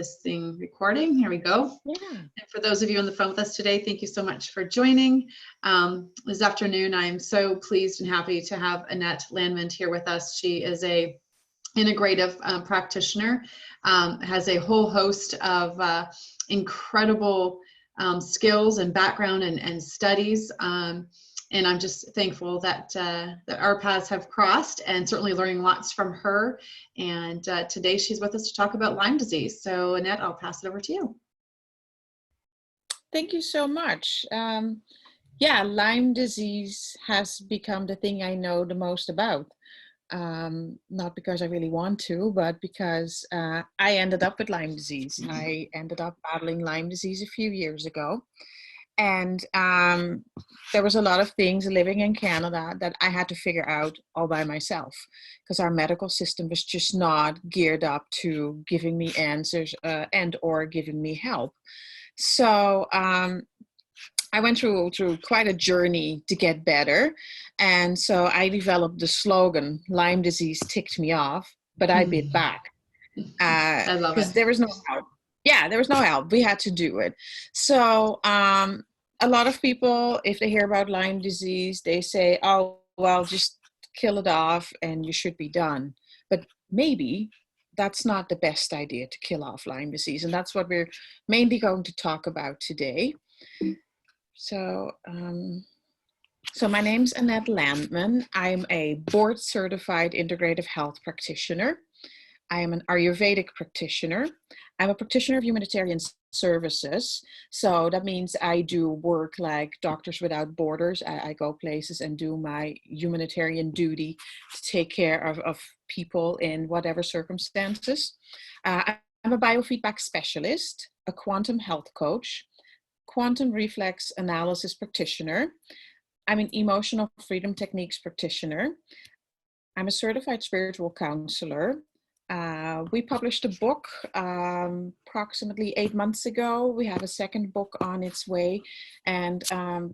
this thing recording. Here we go. Yeah. And for those of you on the phone with us today, thank you so much for joining. This afternoon, I'm so pleased and happy to have Annette Landman here with us. She is a integrative practitioner, has a whole host of incredible skills and background and studies. And I'm just thankful that our paths have crossed, and certainly learning lots from her. And today she's with us to talk about Lyme disease. So Annette, I'll pass it over to you. Thank you so much. Yeah, Lyme disease has become the thing I know the most about. Not because I really want to, but because I ended up with Lyme disease. I ended up battling Lyme disease a few years ago. And there was a lot of things living in Canada that I had to figure out all by myself, because our medical system was just not geared up to giving me answers and or giving me help. So I went through quite a journey to get better. And so I developed the slogan, Lyme disease ticked me off, but I bit back. I love it. Because there was no help. Yeah, there was no help. We had to do it. So a lot of people, if they hear about Lyme disease, they say, oh, well, just kill it off and you should be done. But maybe that's not the best idea, to kill off Lyme disease. And that's what we're mainly going to talk about today. So, so my name's Annette Landman. I'm a board certified integrative health practitioner. I am an Ayurvedic practitioner. I'm a practitioner of humanitarian services. So that means I do work like Doctors Without Borders. I go places and do my humanitarian duty to take care of people in whatever circumstances. I'm a biofeedback specialist, a quantum health coach, quantum reflex analysis practitioner. I'm an emotional freedom techniques practitioner. I'm a certified spiritual counselor. We published a book approximately 8 months ago. We have a second book on its way, and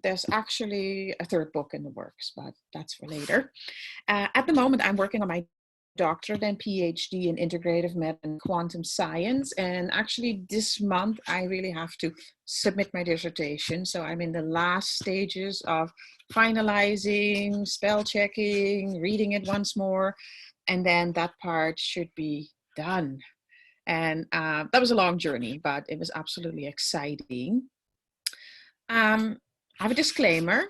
there's actually a third book in the works, but that's for later. At the moment, I'm working on my doctorate and PhD in integrative medicine and quantum science, and actually this month I really have to submit my dissertation. So I'm in the last stages of finalizing, spell checking, reading it once more, and then that part should be done. And that was a long journey, but it was absolutely exciting. I have a disclaimer.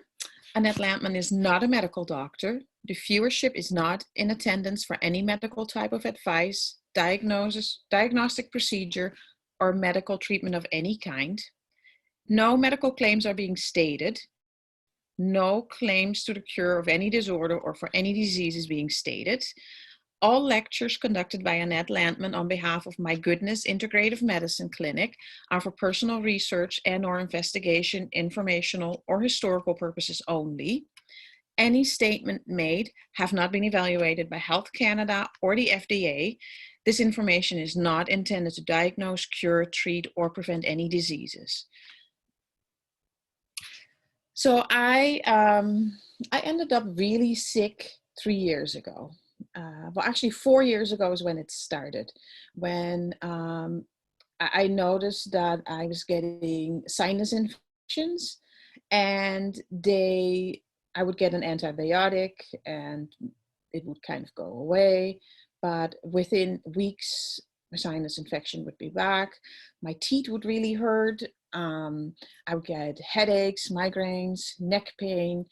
Annette Landman is not a medical doctor. The viewership is not in attendance for any medical type of advice, diagnostic procedure, or medical treatment of any kind. No medical claims are being stated. No claims to the cure of any disorder or for any disease is being stated. All lectures conducted by Annette Landman on behalf of My Goodness Integrative Medicine Clinic are for personal research and or investigation, informational or historical purposes only. Any statement made have not been evaluated by Health Canada or the FDA. This information is not intended to diagnose, cure, treat, or prevent any diseases. So I ended up really sick 3 years ago. Well, actually 4 years ago is when it started, when I noticed that I was getting sinus infections, and I would get an antibiotic and it would kind of go away. But within weeks, my sinus infection would be back. My teeth would really hurt. I would get headaches, migraines, neck pain.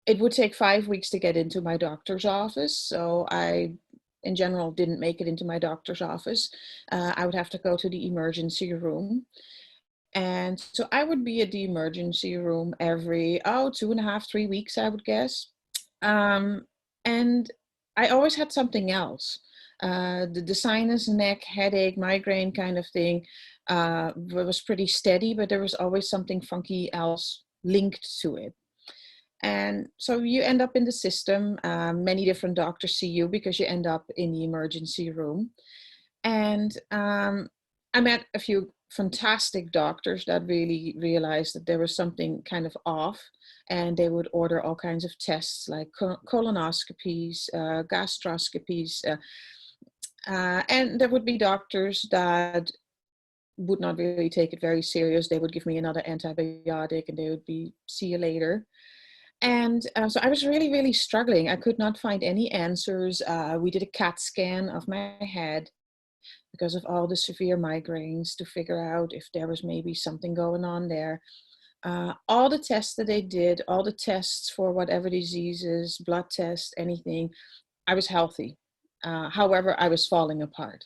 It would take 5 weeks to get into my doctor's office. So I, in general, didn't make it into my doctor's office. I would have to go to the emergency room. And so I would be at the emergency room every, 2.5, 3 weeks, I would guess. And I always had something else. The sinus, neck, headache, migraine kind of thing was pretty steady, but there was always something funky else linked to it. And so you end up in the system. Many different doctors see you because you end up in the emergency room. And I met a few fantastic doctors that really realized that there was something kind of off, and they would order all kinds of tests like colonoscopies, gastroscopies, And there would be doctors that would not really take it very serious. They would give me another antibiotic and they would be, see you later. And so I was really, really struggling. I could not find any answers. We did a CAT scan of my head because of all the severe migraines to figure out if there was maybe something going on there. All the tests that they did, all the tests for whatever diseases, blood tests, anything, I was healthy. However, I was falling apart.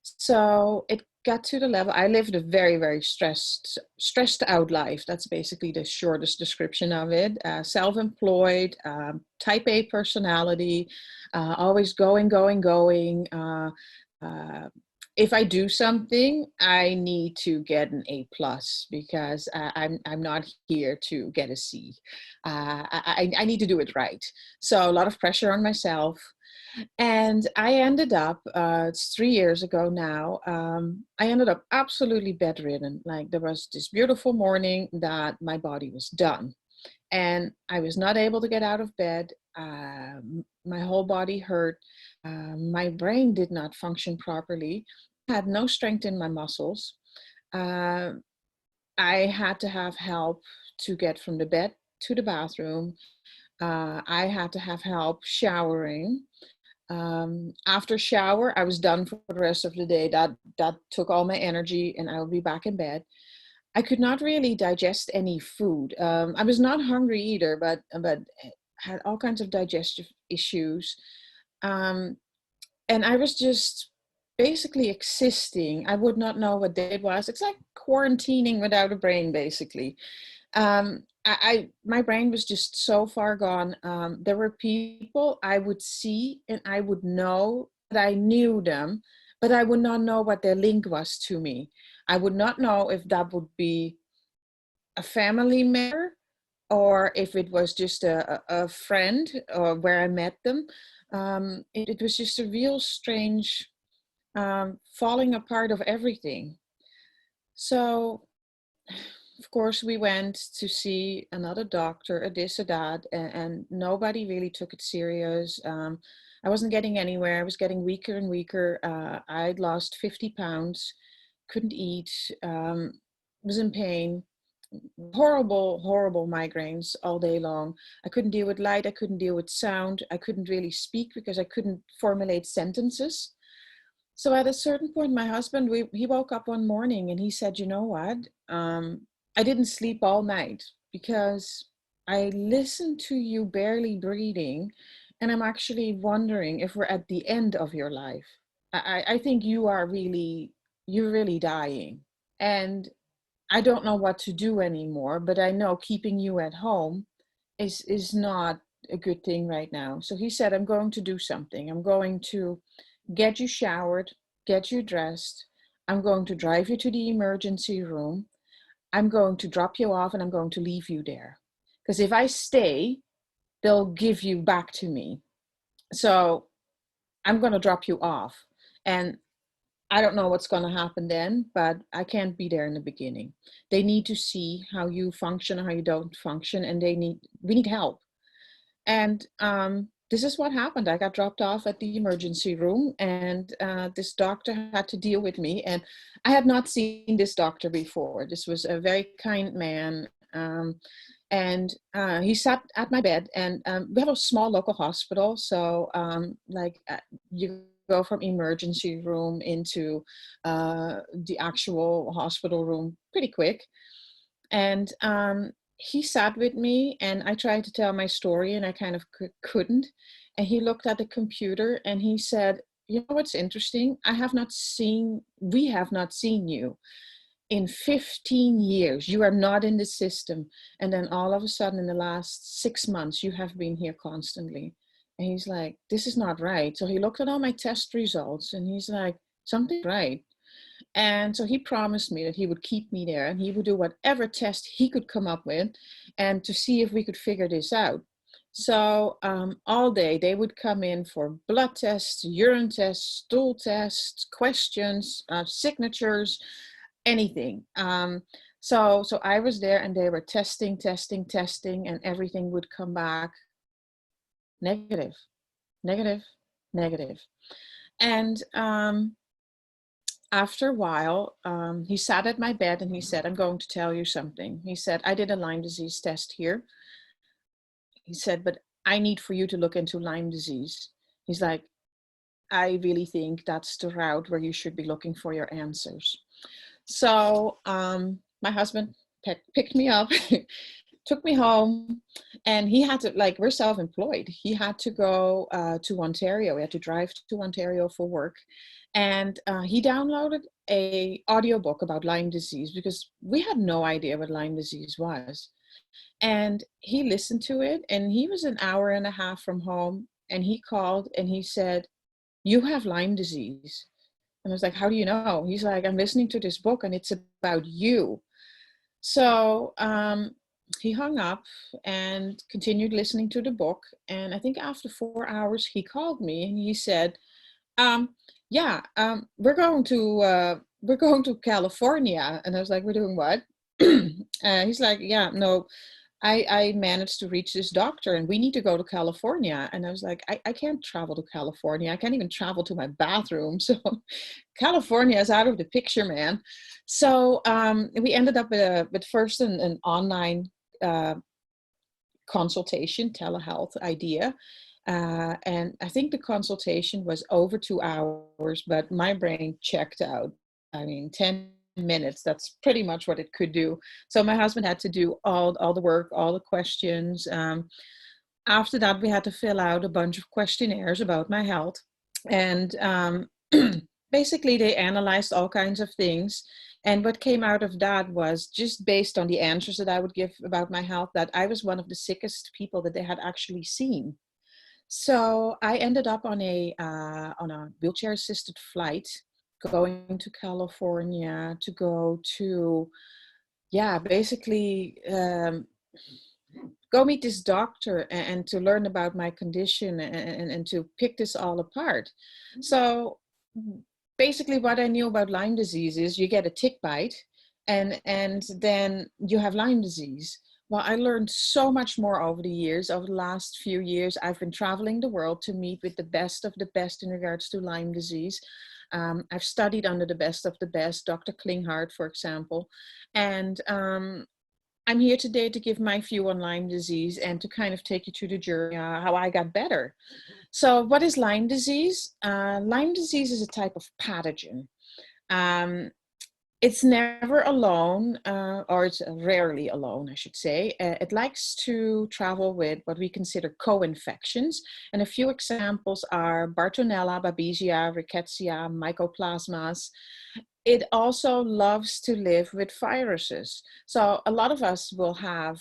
So it got to the level, I lived a very, very stressed out life. That's basically the shortest description of it. Self-employed, type A personality, always going, going, going. If I do something, I need to get an A plus because I'm not here to get a C. I need to do it right. So a lot of pressure on myself. And I ended up, it's 3 years ago now, I ended up absolutely bedridden. Like there was this beautiful morning that my body was done. And I was not able to get out of bed. My whole body hurt. My brain did not function properly. I had no strength in my muscles. Uh, I had to have help to get from the bed to the bathroom. I had to have help showering. After shower, I was done for the rest of the day. That took all my energy and I would be back in bed. I could not really digest any food. I was not hungry either, but had all kinds of digestive issues. Um, and I was just basically existing. I would not know what day it was. It's like quarantining without a brain, basically. My brain was just so far gone. There were people I would see and I would know that I knew them, but I would not know what their link was to me. I would not know if that would be a family member or if it was just a friend or where I met them. It was just a real strange falling apart of everything. So of course, we went to see another doctor, a this, a that, and nobody really took it serious. I wasn't getting anywhere. I was getting weaker and weaker. I'd lost 50 pounds, couldn't eat, was in pain, horrible, horrible migraines all day long. I couldn't deal with light. I couldn't deal with sound. I couldn't really speak because I couldn't formulate sentences. So at a certain point, my husband, he woke up one morning and he said, you know what? I didn't sleep all night because I listened to you barely breathing and I'm actually wondering if we're at the end of your life. I think you're really dying. And I don't know what to do anymore, but I know keeping you at home is not a good thing right now. So he said, I'm going to do something. I'm going to get you showered, get you dressed. I'm going to drive you to the emergency room. I'm going to drop you off and I'm going to leave you there. Because if I stay, they'll give you back to me. So I'm going to drop you off. And I don't know what's going to happen then, but I can't be there in the beginning. They need to see how you function, how you don't function, and we need help. And this is what happened. I got dropped off at the emergency room and this doctor had to deal with me. And I had not seen this doctor before. This was a very kind man. And he sat at my bed and we have a small local hospital. So you go from emergency room into the actual hospital room pretty quick. And he sat with me and I tried to tell my story and I kind of couldn't. And he looked at the computer and he said, you know what's interesting? We have not seen you in 15 years. You are not in the system. And then all of a sudden in the last 6 months, you have been here constantly. And he's like, this is not right. So he looked at all my test results and he's like, something's right. And so he promised me that he would keep me there and he would do whatever test he could come up with and to see if we could figure this out. So all day they would come in for blood tests, urine tests, stool tests, questions, signatures, anything. So I was there and they were testing, and everything would come back negative, negative, negative. And after a while, he sat at my bed and he said, I'm going to tell you something. He said, I did a Lyme disease test here. He said, but I need for you to look into Lyme disease. He's like, I really think that's the route where you should be looking for your answers. So my husband picked me up, took me home, and he had to, like, we're self-employed. He had to go to Ontario. He had to drive to Ontario for work. And he downloaded a audiobook about Lyme disease because we had no idea what Lyme disease was. And he listened to it, and he was an hour and a half from home, and he called and he said, you have Lyme disease. And I was like, how do you know? He's like, I'm listening to this book and it's about you. So he hung up and continued listening to the book. And I think after 4 hours, he called me and he said, we're going to California. And I was like, we're doing what? He's like, yeah, no, I managed to reach this doctor and we need to go to California. And I was like, I can't travel to California. I can't even travel to my bathroom. So California is out of the picture, man. So we ended up with first an online consultation, telehealth idea. And I think the consultation was over 2 hours, but my brain checked out. I mean, 10 minutes, that's pretty much what it could do. So my husband had to do all the work, all the questions. After that, we had to fill out a bunch of questionnaires about my health. And basically, they analyzed all kinds of things. And what came out of that was, just based on the answers that I would give about my health, that I was one of the sickest people that they had actually seen. So I ended up on a wheelchair-assisted flight going to California to go to, basically go meet this doctor and to learn about my condition and to pick this all apart. So basically what I knew about Lyme disease is you get a tick bite and then you have Lyme disease. Well, I learned so much more over the years. Over the last few years, I've been traveling the world to meet with the best of the best in regards to Lyme disease. I've studied under the best of the best, Dr. Klinghardt, for example. And I'm here today to give my view on Lyme disease and to kind of take you through the journey, how I got better. So what is Lyme disease? Lyme disease is a type of pathogen. It's never alone, or it's rarely alone, I should say. It likes to travel with what we consider co-infections. And a few examples are Bartonella, Babesia, Rickettsia, Mycoplasmas. It also loves to live with viruses. So a lot of us will have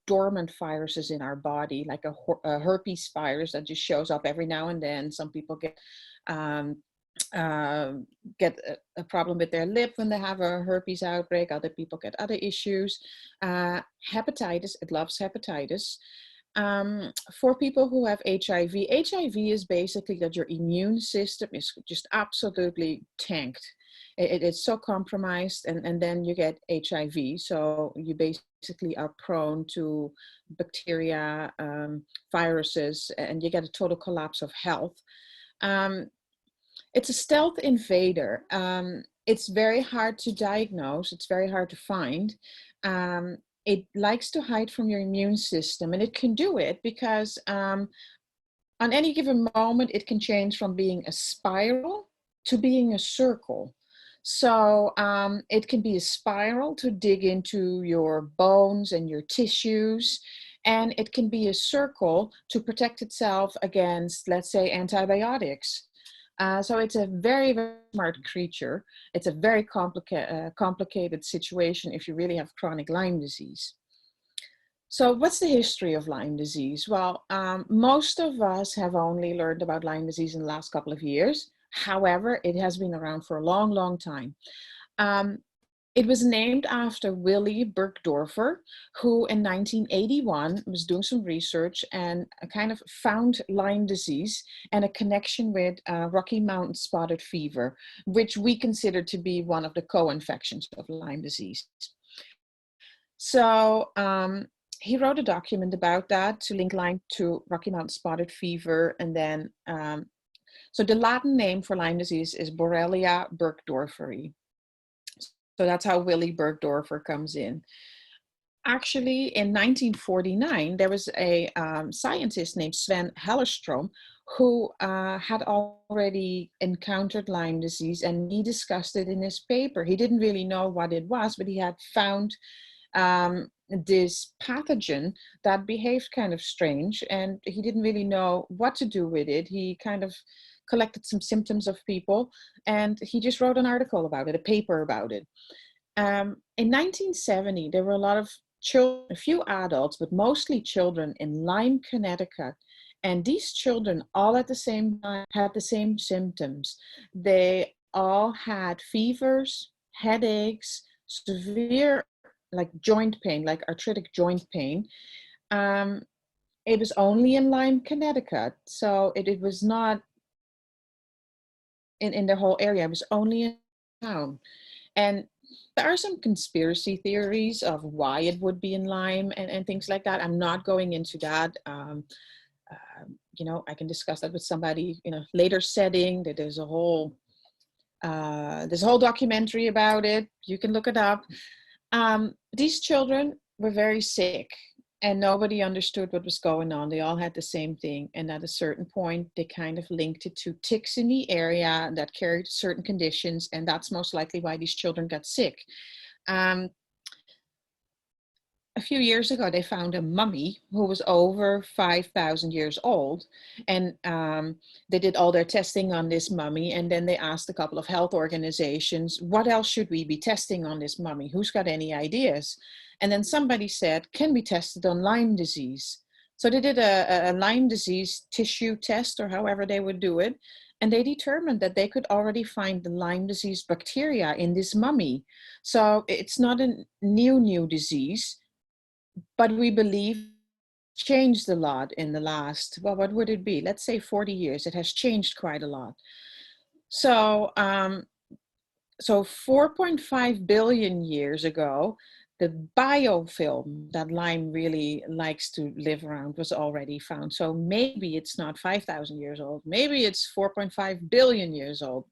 dormant viruses in our body, like a herpes virus that just shows up every now and then. Some people get a problem with their lip when they have a herpes outbreak. Other people get other issues. Hepatitis, it loves hepatitis. For people who have HIV, HIV is basically that your immune system is just absolutely tanked. It's so compromised, and then you get HIV. So you basically are prone to bacteria, viruses, and you get a total collapse of health. It's a stealth invader. It's very hard to diagnose. It's very hard to find. It likes to hide from your immune system, and it can do it because on any given moment, it can change from being a spiral to being a circle. So it can be a spiral to dig into your bones and your tissues, and it can be a circle to protect itself against, let's say, antibiotics. So it's a very, very smart creature. It's a very complicated situation if you really have chronic Lyme disease. So what's the history of Lyme disease? Well, most of us have only learned about Lyme disease in the last couple of years. However, it has been around for a long, long time. It was named after Willy Burgdorfer, who in 1981 was doing some research and kind of found Lyme disease and a connection with Rocky Mountain spotted fever, which we consider to be one of the co-infections of Lyme disease. So he wrote a document about that to link Lyme to Rocky Mountain spotted fever, and then So the Latin name for Lyme disease is Borrelia burgdorferi. So that's how Willy Burgdorfer comes in. Actually, in 1949, there was a scientist named Sven Hellerstrom who had already encountered Lyme disease, and he discussed it in his paper. He didn't really know what it was, but he had found this pathogen that behaved kind of strange, and he didn't really know what to do with it. He kind of collected some symptoms of people, and he just wrote an article about it, a paper about it. In 1970, there were a lot of children, a few adults, but mostly children in Lyme, Connecticut. And these children all at the same time had the same symptoms. They all had fevers, headaches, severe like joint pain, like arthritic joint pain. It was only in Lyme, Connecticut. So it was not in the whole area. It was only in town. And there are some conspiracy theories of why it would be in Lyme and things like that. I'm not going into that. I can discuss that with somebody in a later setting. That there's a whole documentary about it. You can look it up. These children were very sick, and nobody understood what was going on. They all had the same thing. And at a certain point, they kind of linked it to ticks in the area that carried certain conditions. And that's most likely why these children got sick. A few years ago, they found a mummy who was over 5,000 years old. And they did all their testing on this mummy. And then they asked a couple of health organizations, what else should we be testing on this mummy? Who's got any ideas? And then somebody said, can we test it on Lyme disease? So they did a Lyme disease tissue test, or however they would do it. And they determined that they could already find the Lyme disease bacteria in this mummy. So it's not a new disease, but we believe changed a lot in the last, well, what would it be? Let's say 40 years. It has changed quite a lot. So, so 4.5 billion years ago, the biofilm that Lyme really likes to live around was already found. So maybe it's not 5,000 years old. Maybe it's 4.5 billion years old.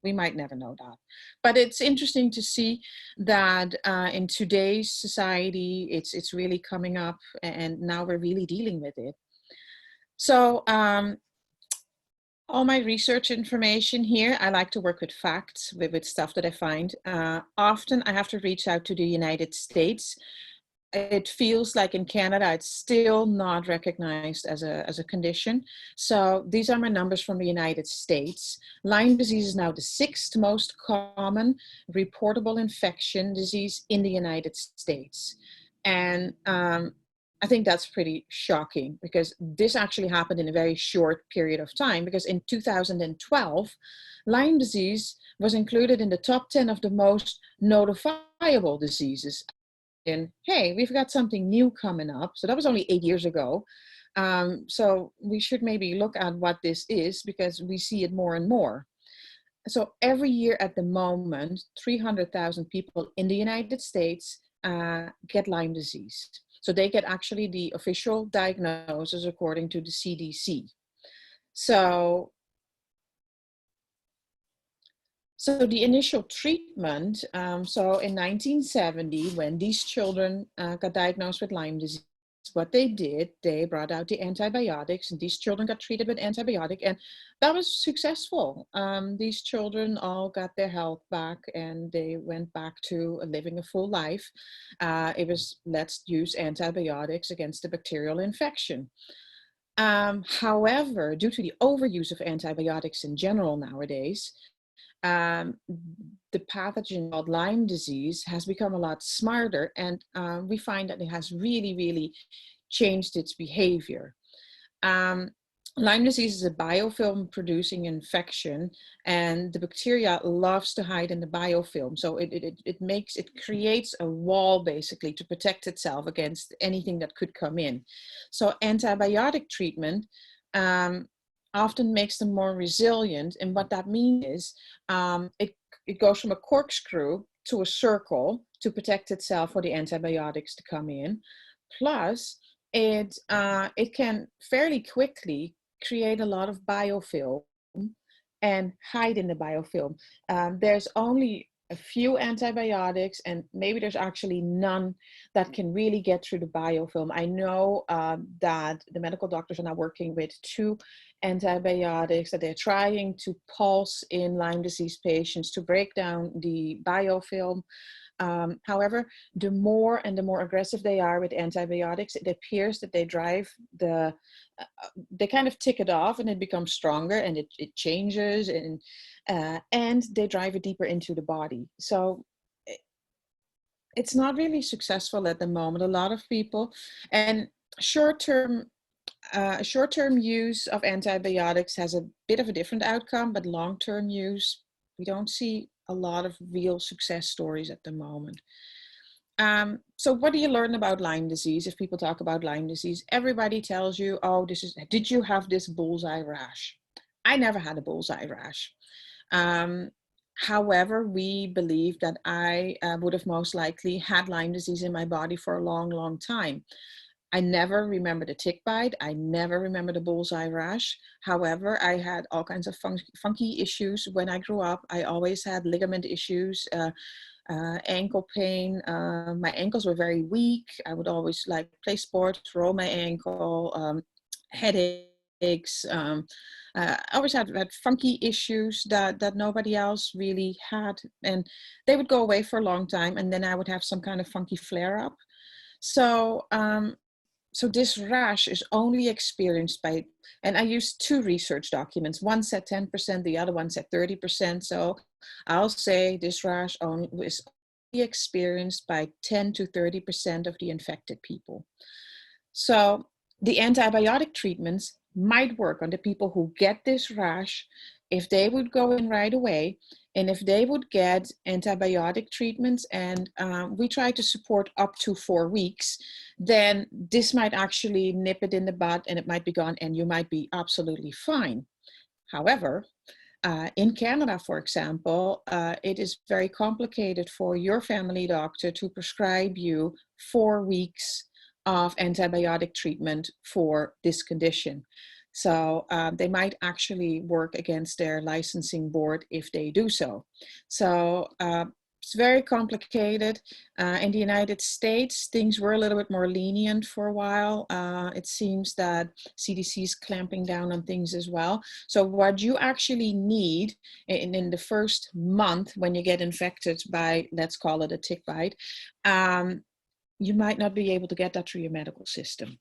We might never know that. But it's interesting to see that in today's society, it's really coming up, and now we're really dealing with it. So all my research information here, I like to work with facts, with stuff that I find. Often I have to reach out to the United States. It feels like in Canada, it's still not recognized as a condition. So these are my numbers from the United States. Lyme disease is now the 6th most common reportable infection disease in the United States. And I think that's pretty shocking, because this actually happened in a very short period of time, because in 2012, Lyme disease was included in the top 10 of the most notifiable diseases. And hey, we've got something new coming up. So that was only 8 years ago. So we should maybe look at what this is, because we see it more and more. So every year at the moment, 300,000 people in the United States get Lyme disease. So they get actually the official diagnosis according to the CDC. So the initial treatment, so in 1970, when these children got diagnosed with Lyme disease, what they did, they brought out the antibiotics, and these children got treated with antibiotic, and that was successful. These children all got their health back, and they went back to living a full life. It was, let's use antibiotics against the bacterial infection. However, due to the overuse of antibiotics in general nowadays, the pathogen called Lyme disease has become a lot smarter, and we find that it has really changed its behavior. Lyme disease is a biofilm producing infection, and the bacteria loves to hide in the biofilm. So it creates a wall basically to protect itself against anything that could come in. So antibiotic treatment often makes them more resilient. And what that means is it goes from a corkscrew to a circle to protect itself for the antibiotics to come in. Plus, it can fairly quickly create a lot of biofilm and hide in the biofilm. There's only a few antibiotics, and maybe there's actually none that can really get through the biofilm. I know that the medical doctors are now working with 2 antibiotics that they're trying to pulse in Lyme disease patients to break down the biofilm. However, the more and the more aggressive they are with antibiotics, it appears that they drive they kind of tick it off and it becomes stronger, and it changes, and they drive it deeper into the body. So it's not really successful at the moment. A lot of people, and short-term use of antibiotics has a bit of a different outcome, but long-term use, we don't see a lot of real success stories at the moment. So what do you learn about Lyme disease? If people talk about Lyme disease, everybody tells you, oh, did you have this bullseye rash? I never had a bullseye rash. However, we believe that I would have most likely had Lyme disease in my body for a long, long time. I never remember the tick bite. I never remember the bullseye rash. However, I had all kinds of funky issues when I grew up. I always had ligament issues, ankle pain. My ankles were very weak. I would always play sports, roll my ankle, headaches. I always had funky issues that nobody else really had. And they would go away for a long time, and then I would have some kind of funky flare up. So this rash is only experienced by, and I used 2 research documents. One said 10%, the other one said 30%. So I'll say this rash is only experienced by 10 to 30% of the infected people. So the antibiotic treatments might work on the people who get this rash if they would go in right away, and if they would get antibiotic treatments, and we try to support up to 4 weeks, then this might actually nip it in the bud and it might be gone and you might be absolutely fine. However, in Canada, for example, it is very complicated for your family doctor to prescribe you 4 weeks of antibiotic treatment for this condition. So they might actually work against their licensing board if they do so. So it's very complicated. In the United States, things were a little bit more lenient for a while. It seems that CDC is clamping down on things as well. So what you actually need in the first month when you get infected by, let's call it a tick bite, you might not be able to get that through your medical system.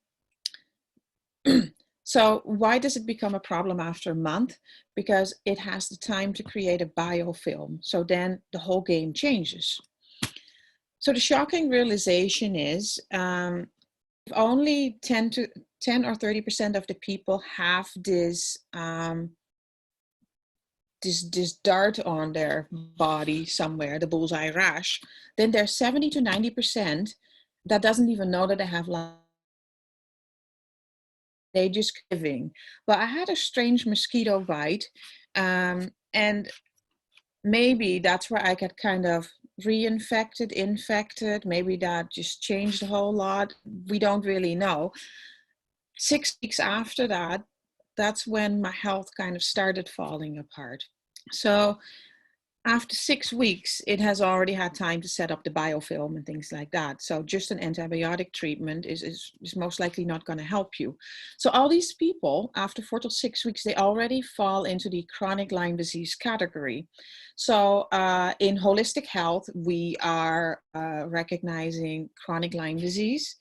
So why does it become a problem after a month? Because it has the time to create a biofilm. So then the whole game changes. So the shocking realization is if only 10 or 30% of the people have this this dart on their body somewhere, the bullseye rash, then there's 70 to 90% that doesn't even know that they have Lyme. They just giving. But I had a strange mosquito bite, and maybe that's where I got kind of reinfected, infected. Maybe that just changed a whole lot. We don't really know. 6 weeks after that, that's when my health kind of started falling apart. So after 6 weeks, it has already had time to set up the biofilm and things like that. So just an antibiotic treatment is most likely not going to help you. So all these people, after 4 to 6 weeks, they already fall into the chronic Lyme disease category. So in holistic health, we are recognizing chronic Lyme disease.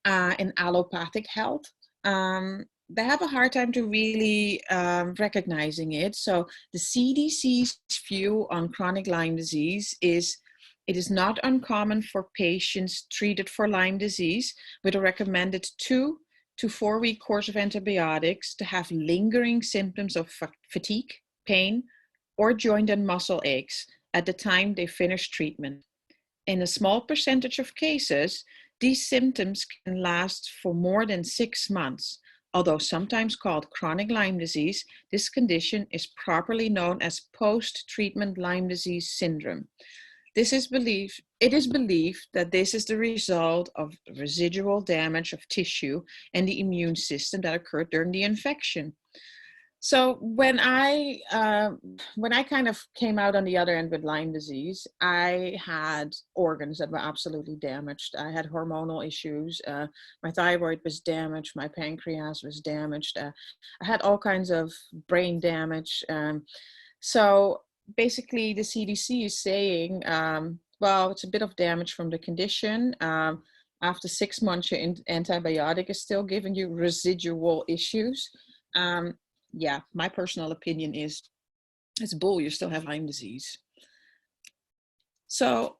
In allopathic health, they have a hard time to really recognizing it. So the CDC's view on chronic Lyme disease is it is not uncommon for patients treated for Lyme disease with a recommended 2 to 4 week course of antibiotics to have lingering symptoms of fatigue, pain, or joint and muscle aches at the time they finish treatment. In a small percentage of cases, these symptoms can last for more than 6 months. Although sometimes called chronic Lyme disease, this condition is properly known as post-treatment Lyme disease syndrome. It is believed that this is the result of residual damage of tissue and the immune system that occurred during the infection. So when I kind of came out on the other end with Lyme disease, I had organs that were absolutely damaged. I had hormonal issues. My thyroid was damaged. My pancreas was damaged. I had all kinds of brain damage. So basically, the CDC is saying, well, it's a bit of damage from the condition. After 6 months, your antibiotic is still giving you residual issues. Yeah, my personal opinion is it's bull. You still have Lyme disease. So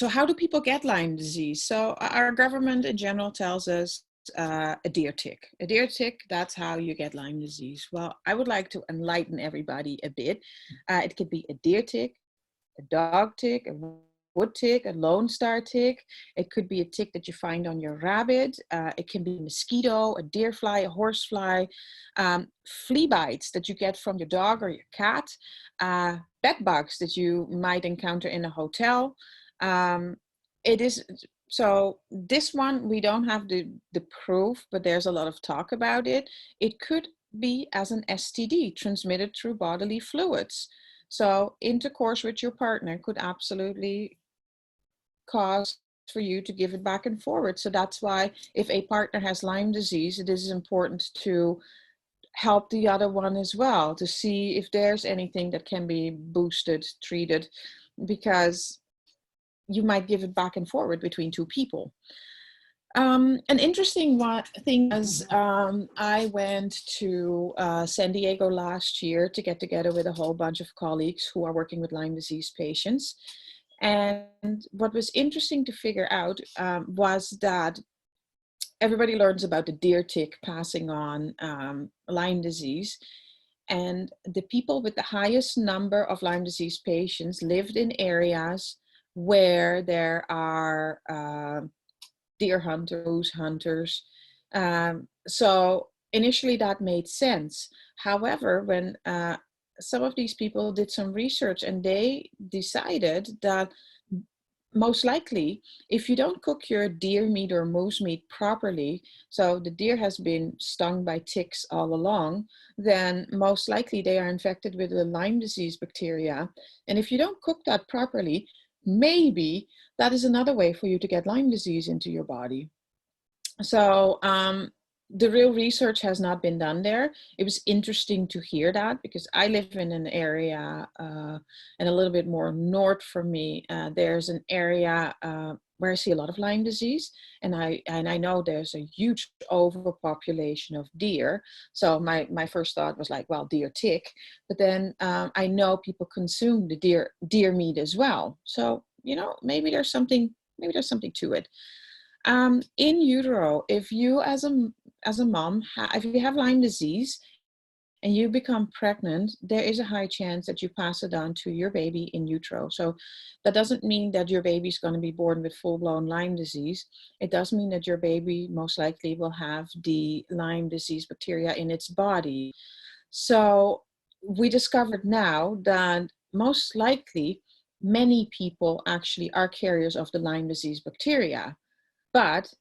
how do people get Lyme disease? So our government in general tells us a deer tick. A deer tick, that's how you get Lyme disease. Well, I would like to enlighten everybody a bit. It could be a deer tick, a dog tick, a wood tick, a lone star tick. It could be a tick that you find on your rabbit. It can be a mosquito, a deer fly, a horse fly, flea bites that you get from your dog or your cat, bed bugs that you might encounter in a hotel. It is so this one we don't have the proof, but there's a lot of talk about it. It could be as an STD transmitted through bodily fluids. So intercourse with your partner could absolutely cause for you to give it back and forward. So that's why if a partner has Lyme disease, it is important to help the other one as well, to see if there's anything that can be boosted, treated, because you might give it back and forward between two people. An interesting thing was I went to San Diego last year to get together with a whole bunch of colleagues who are working with Lyme disease patients. And what was interesting to figure out was that everybody learns about the deer tick passing on Lyme disease. And the people with the highest number of Lyme disease patients lived in areas where there are deer hunters, moose hunters. So initially that made sense. However, when some of these people did some research and they decided that most likely, if you don't cook your deer meat or moose meat properly, so the deer has been stung by ticks all along, then most likely they are infected with the Lyme disease bacteria. And if you don't cook that properly, maybe that is another way for you to get Lyme disease into your body. So the real research has not been done there. It was interesting to hear that because I live in an area and a little bit more north from me, there's an area where I see a lot of Lyme disease, and I know there's a huge overpopulation of deer. So my first thought was like, well, deer tick, but then I know people consume the deer meat as well. So maybe there's something to it. In utero, if you as a mom, if you have Lyme disease and you become pregnant, there is a high chance that you pass it on to your baby in utero. So that doesn't mean that your baby is going to be born with full-blown Lyme disease. It does mean that your baby most likely will have the Lyme disease bacteria in its body. So we discovered now that most likely many people actually are carriers of the Lyme disease bacteria, but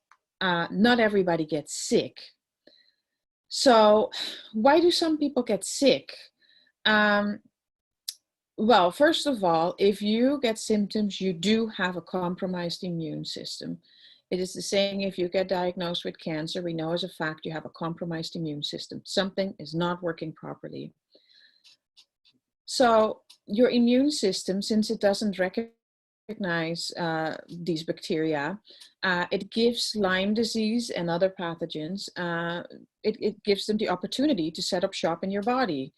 not everybody gets sick. So why do some people get sick? Well, first of all, if you get symptoms, you do have a compromised immune system. It is the same if you get diagnosed with cancer. We know as a fact you have a compromised immune system. Something is not working properly. So your immune system, since it doesn't recognize these bacteria, it gives Lyme disease and other pathogens, it gives them the opportunity to set up shop in your body.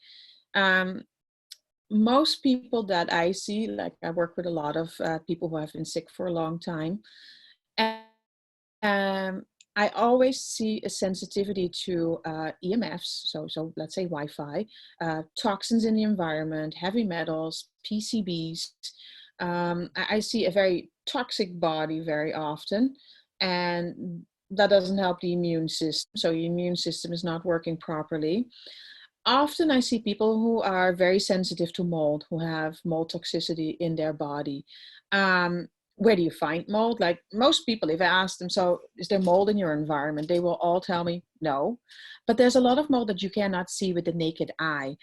Most people that I see, like I work with a lot of people who have been sick for a long time, and I always see a sensitivity to EMFs, so let's say Wi-Fi, toxins in the environment, heavy metals, PCBs. I see a very toxic body very often, and that doesn't help the immune system. So your immune system is not working properly. Often I see people who are very sensitive to mold, who have mold toxicity in their body. where do you find mold? Like most people, if I ask them, so is there mold in your environment? They will all tell me no. But there's a lot of mold that you cannot see with the naked eye.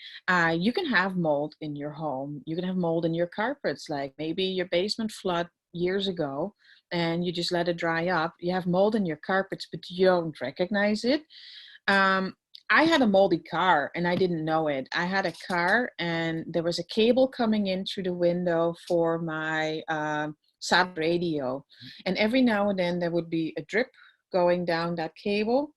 You can have mold in your home. You can have mold in your carpets. Like maybe your basement flood years ago and you just let it dry up. You have mold in your carpets, but you don't recognize it. Um, I had a moldy car and I didn't know it. I had a car and there was a cable coming in through the window for my sat radio. And every now and then there would be a drip going down that cable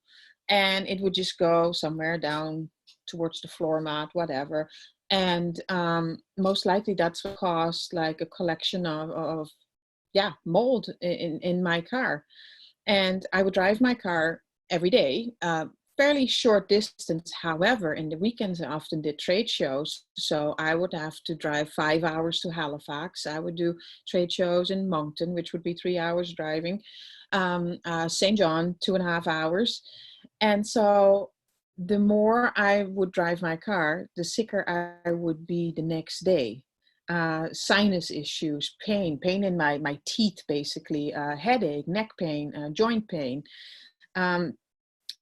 and it would just go somewhere down towards the floor mat, whatever. And most likely that's what caused like a collection of yeah, mold in my car. And I would drive my car every day, fairly short distance. However, in the weekends, I often did trade shows. So I would have to drive 5 hours to Halifax. I would do trade shows in Moncton, which would be 3 hours driving. St. John, 2.5 hours. And so the more I would drive my car, the sicker I would be the next day. Sinus issues, pain in my teeth, basically, headache, neck pain, joint pain.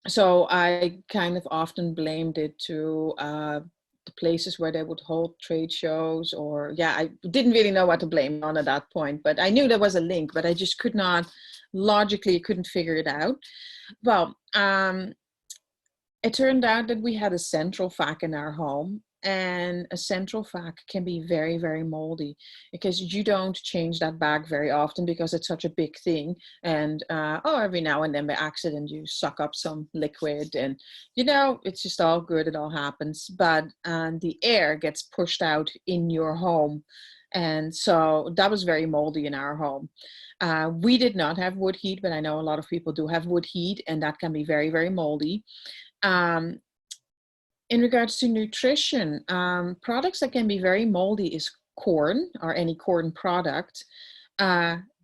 So I kind of often blamed it to the places where they would hold trade shows, or yeah, I didn't really know what to blame on at that point, but I knew there was a link, but I just could not, logically couldn't figure it out. Well, it turned out that we had a central vac in our home, and a central vac can be very, very moldy because you don't change that bag very often because it's such a big thing. And every now and then by accident you suck up some liquid, and it's just all good, it all happens. But the air gets pushed out in your home, and so that was very moldy in our home. We did not have wood heat, but I know a lot of people do have wood heat, and that can be very, very moldy. In regards to nutrition, products that can be very moldy is corn, or any corn product,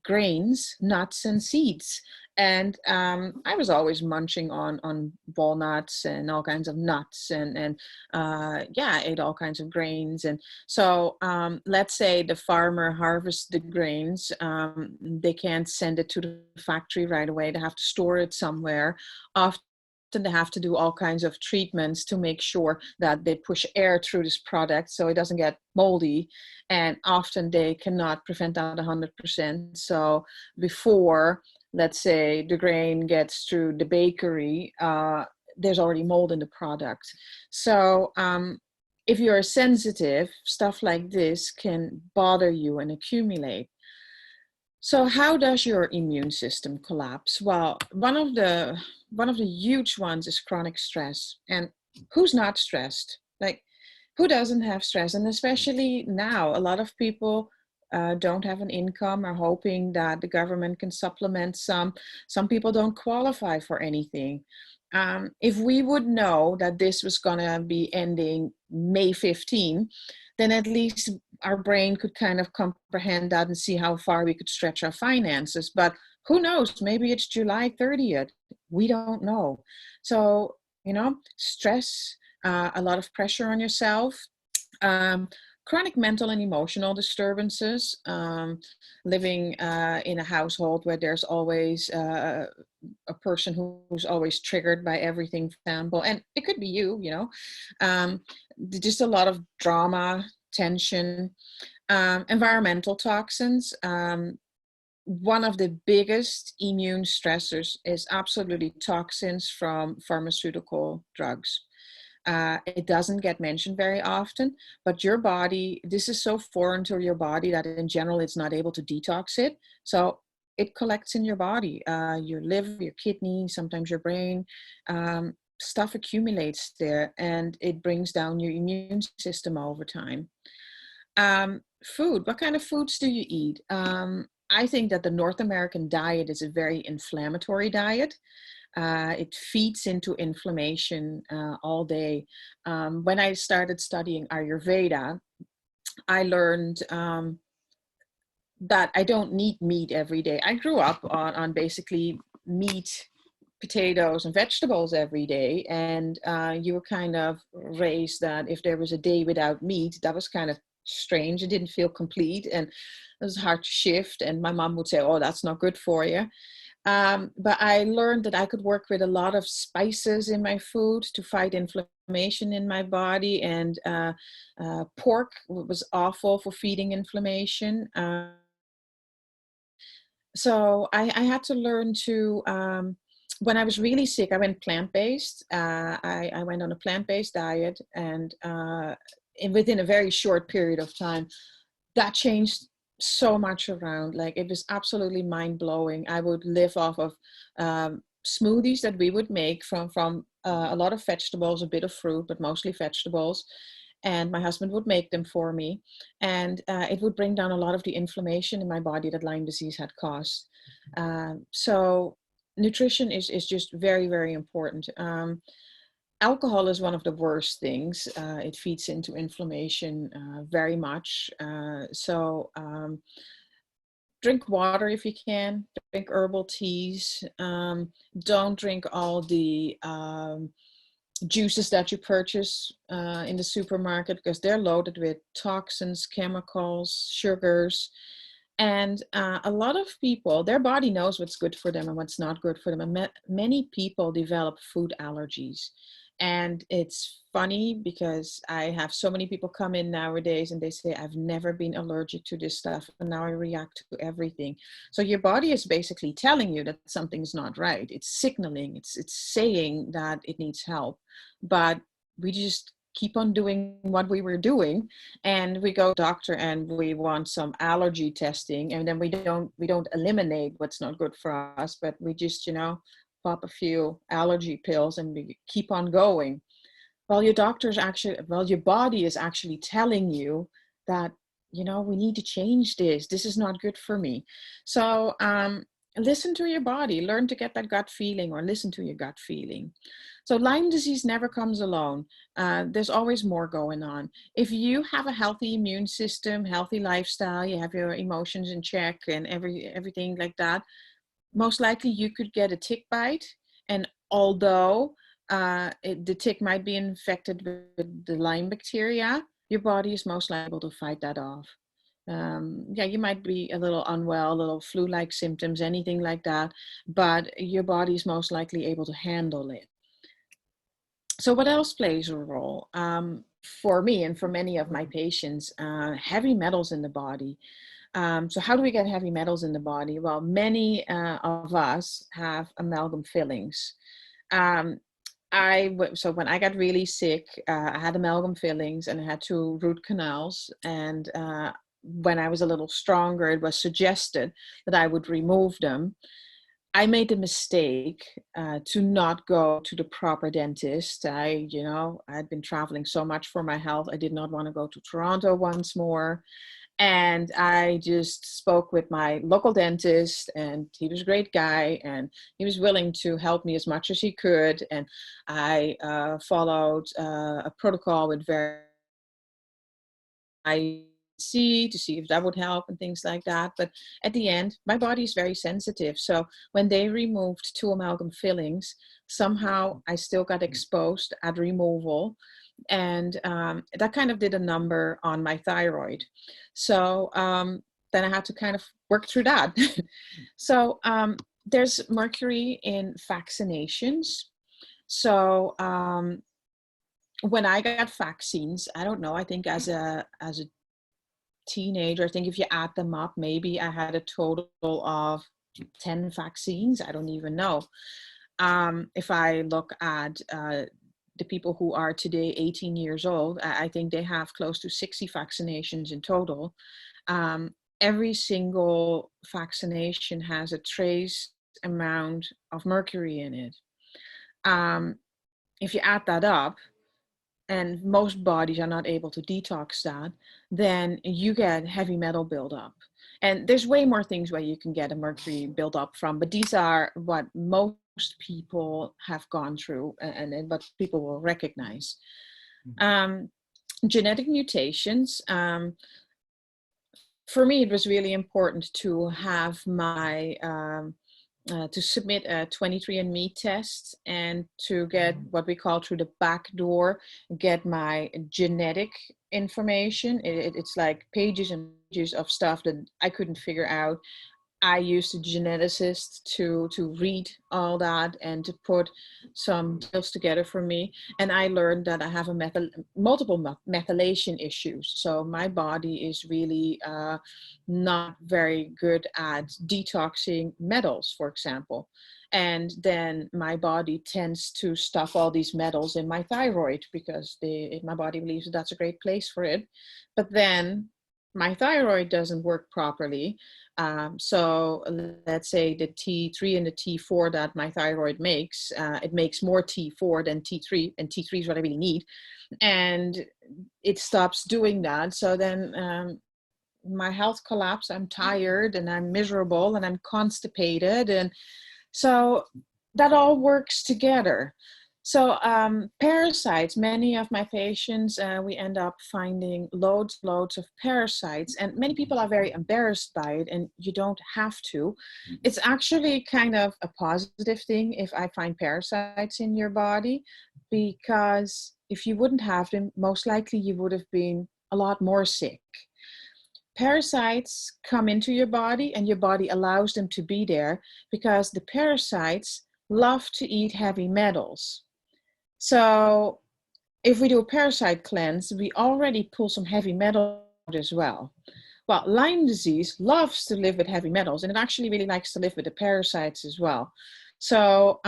grains, nuts, and seeds. And I was always munching on walnuts and all kinds of nuts, and I ate all kinds of grains. And so let's say the farmer harvests the grains, they can't send it to the factory right away. They have to store it somewhere. Often they have to do all kinds of treatments to make sure that they push air through this product so it doesn't get moldy. And often they cannot prevent that 100%. So before, let's say, the grain gets through the bakery, there's already mold in the product. So if you're sensitive, stuff like this can bother you and accumulate. So how does your immune system collapse? Well, one of the huge ones is chronic stress. And who's not stressed? Like, who doesn't have stress? And especially now, a lot of people don't have an income, or hoping that the government can supplement some. Some people don't qualify for anything. If we would know that this was going to be ending May 15, then at least our brain could kind of comprehend that and see how far we could stretch our finances. But who knows? Maybe it's July 30th. We don't know. So, stress, a lot of pressure on yourself, chronic mental and emotional disturbances, living in a household where there's always a person who's always triggered by everything, for example, and it could be you, just a lot of drama, tension, environmental toxins. One of the biggest immune stressors is absolutely toxins from pharmaceutical drugs. It doesn't get mentioned very often, but your body, this is so foreign to your body that in general it's not able to detox it. So it collects in your body, your liver, your kidney, sometimes your brain. Stuff accumulates there, and it brings down your immune system over time. Food, what kind of foods do you eat? I think that the North American diet is a very inflammatory diet. It feeds into inflammation all day. When I started studying Ayurveda, I learned that I don't need meat every day. I grew up on basically meat, potatoes, and vegetables every day. And you were kind of raised that if there was a day without meat, that was kind of strange. It didn't feel complete, and it was hard to shift. And my mom would say, "Oh, that's not good for you." But I learned that I could work with a lot of spices in my food to fight inflammation in my body. And pork was awful for feeding inflammation. So I had to learn to, when I was really sick, I went plant-based. I went on a plant-based diet, and within a very short period of time, that changed so much around. Like, it was absolutely mind-blowing. I would live off of smoothies that we would make from a lot of vegetables, a bit of fruit, but mostly vegetables. And my husband would make them for me, and it would bring down a lot of the inflammation in my body that Lyme disease had caused. So nutrition is just very, very important. Alcohol is one of the worst things. It feeds into inflammation very much. So drink water if you can. Drink herbal teas. Don't drink all the juices that you purchase in the supermarket, because they're loaded with toxins, chemicals, sugars. And a lot of people, their body knows what's good for them and what's not good for them. And many people develop food allergies. And it's funny because I have so many people come in nowadays and they say, I've never been allergic to this stuff, and now I react to everything. So your body is basically telling you that something's not right. It's signaling, it's saying that it needs help. But we just keep on doing what we were doing, and we go to the doctor and we want some allergy testing, and then we don't eliminate what's not good for us, but we just, pop a few allergy pills and we keep on going. Well, your body is actually telling you that, we need to change this. This is not good for me. So listen to your body, learn to get that gut feeling, or listen to your gut feeling. So Lyme disease never comes alone. There's always more going on. If you have a healthy immune system, healthy lifestyle, you have your emotions in check and everything like that, most likely you could get a tick bite. And although the tick might be infected with the Lyme bacteria, your body is most likely able to fight that off. You might be a little unwell, a little flu-like symptoms, anything like that, but your body is most likely able to handle it. So what else plays a role? For me and for many of my patients, heavy metals in the body. So how do we get heavy metals in the body? Well, many of us have amalgam fillings. So when I got really sick, I had amalgam fillings and I had 2 root canals. And when I was a little stronger, it was suggested that I would remove them. I made the mistake to not go to the proper dentist. I had been traveling so much for my health. I did not want to go to Toronto once more. And I just spoke with my local dentist, and he was a great guy, and he was willing to help me as much as he could. And I followed a protocol with to see if that would help and things like that. But at the end, my body is very sensitive. So when they removed 2 amalgam fillings, somehow I still got exposed at removal. And that kind of did a number on my thyroid. So then I had to kind of work through that. So there's mercury in vaccinations. So when I got vaccines, I don't know, I think as a teenager, I think if you add them up, maybe I had a total of 10 vaccines. I don't even know. If I look at the people who are today 18 years old, I think they have close to 60 vaccinations in total. Every single vaccination has a trace amount of mercury in it. If you add that up, and most bodies are not able to detox that, then you get heavy metal buildup. And there's way more things where you can get a mercury buildup from, but these are what most people have gone through and what people will recognize. Genetic mutations. For me, it was really important to have my to submit a 23andMe test and to get what we call through the back door, get my genetic information. It's like pages and pages of stuff that I couldn't figure out. I used a geneticist to read all that and to put some deals together for me. And I learned that I have multiple methylation issues. So my body is really not very good at detoxing metals, for example. And then my body tends to stuff all these metals in my thyroid because my body believes that that's a great place for it. But then my thyroid doesn't work properly. So let's say the T3 and the T4 that my thyroid makes, it makes more T4 than T3, and T3 is what I really need. And it stops doing that. So then my health collapses. I'm tired and I'm miserable and I'm constipated. And so that all works together. So parasites, many of my patients, we end up finding loads of parasites, and many people are very embarrassed by it, and you don't have to. It's actually kind of a positive thing if I find parasites in your body, because if you wouldn't have them, most likely you would have been a lot more sick. Parasites come into your body and your body allows them to be there because the parasites love to eat heavy metals. So if we do a parasite cleanse, we already pull some heavy metal out as well. Well, Lyme disease loves to live with heavy metals, and it actually really likes to live with the parasites as well. So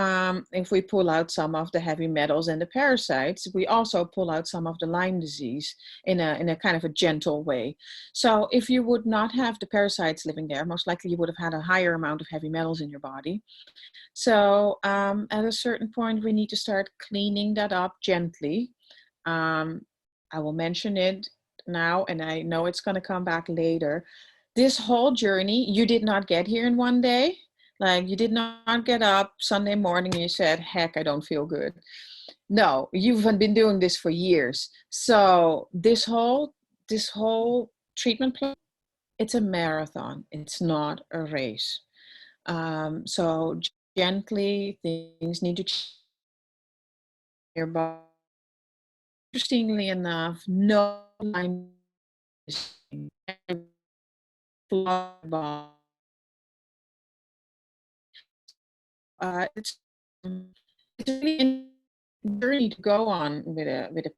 if we pull out some of the heavy metals and the parasites, we also pull out some of the Lyme disease in a kind of a gentle way. So if you would not have the parasites living there, most likely you would have had a higher amount of heavy metals in your body. So at a certain point, we need to start cleaning that up gently. I will mention it now, and I know it's going to come back later. This whole journey, you did not get here in one day. Like, you did not get up Sunday morning and you said, heck, I don't feel good. No, you've been doing this for years. So this whole treatment plan, it's a marathon. It's not a race. So gently, things need to change your body. Interestingly enough, no Lyme is it's really a journey to go on with everybody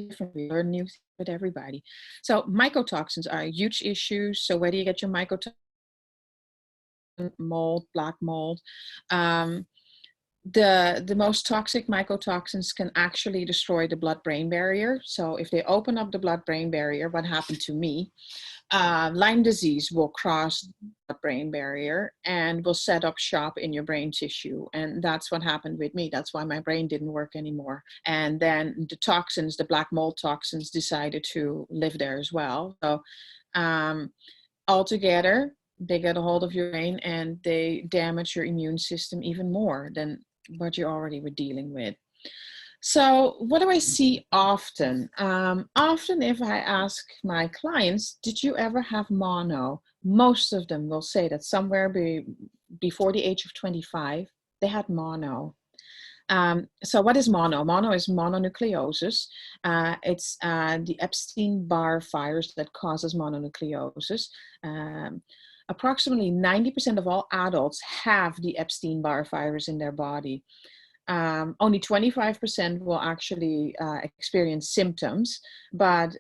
different. We learn new things with everybody. So mycotoxins are a huge issue. So whether you get your mycotoxin, mold, black mold, the most toxic mycotoxins can actually destroy the blood-brain barrier. So if they open up the blood-brain barrier, what happened to me, Lyme disease will cross the blood-brain barrier and will set up shop in your brain tissue. And that's what happened with me. That's why my brain didn't work anymore. And then the toxins, the black mold toxins, decided to live there as well. So altogether, they get a hold of your brain and they damage your immune system even more than what you already were dealing with. So what do I see often? Often if I ask my clients, did you ever have mono? Most of them will say that somewhere before the age of 25, they had mono. So what is mono? Mono is mononucleosis. It's the Epstein-Barr virus that causes mononucleosis. Approximately 90% of all adults have the Epstein-Barr virus in their body. Only 25% will actually experience symptoms. But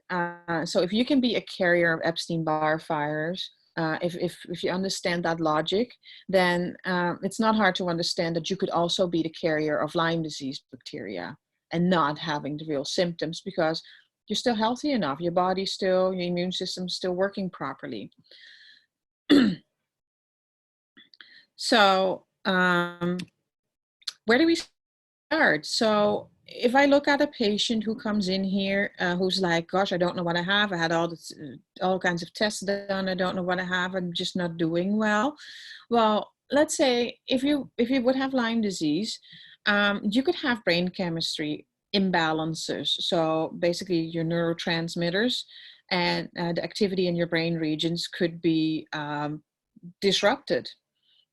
so if you can be a carrier of Epstein-Barr virus, if you understand that logic, then it's not hard to understand that you could also be the carrier of Lyme disease bacteria and not having the real symptoms because you're still healthy enough. Your body's still, your immune system's still working properly. So where do we start? So if I look at a patient who comes in here who's like, gosh, I don't know what I have. I had all kinds of tests done. I don't know what I have. I'm just not doing well. Well, let's say if you would have Lyme disease, you could have brain chemistry imbalances. So basically your neurotransmitters and the activity in your brain regions could be disrupted.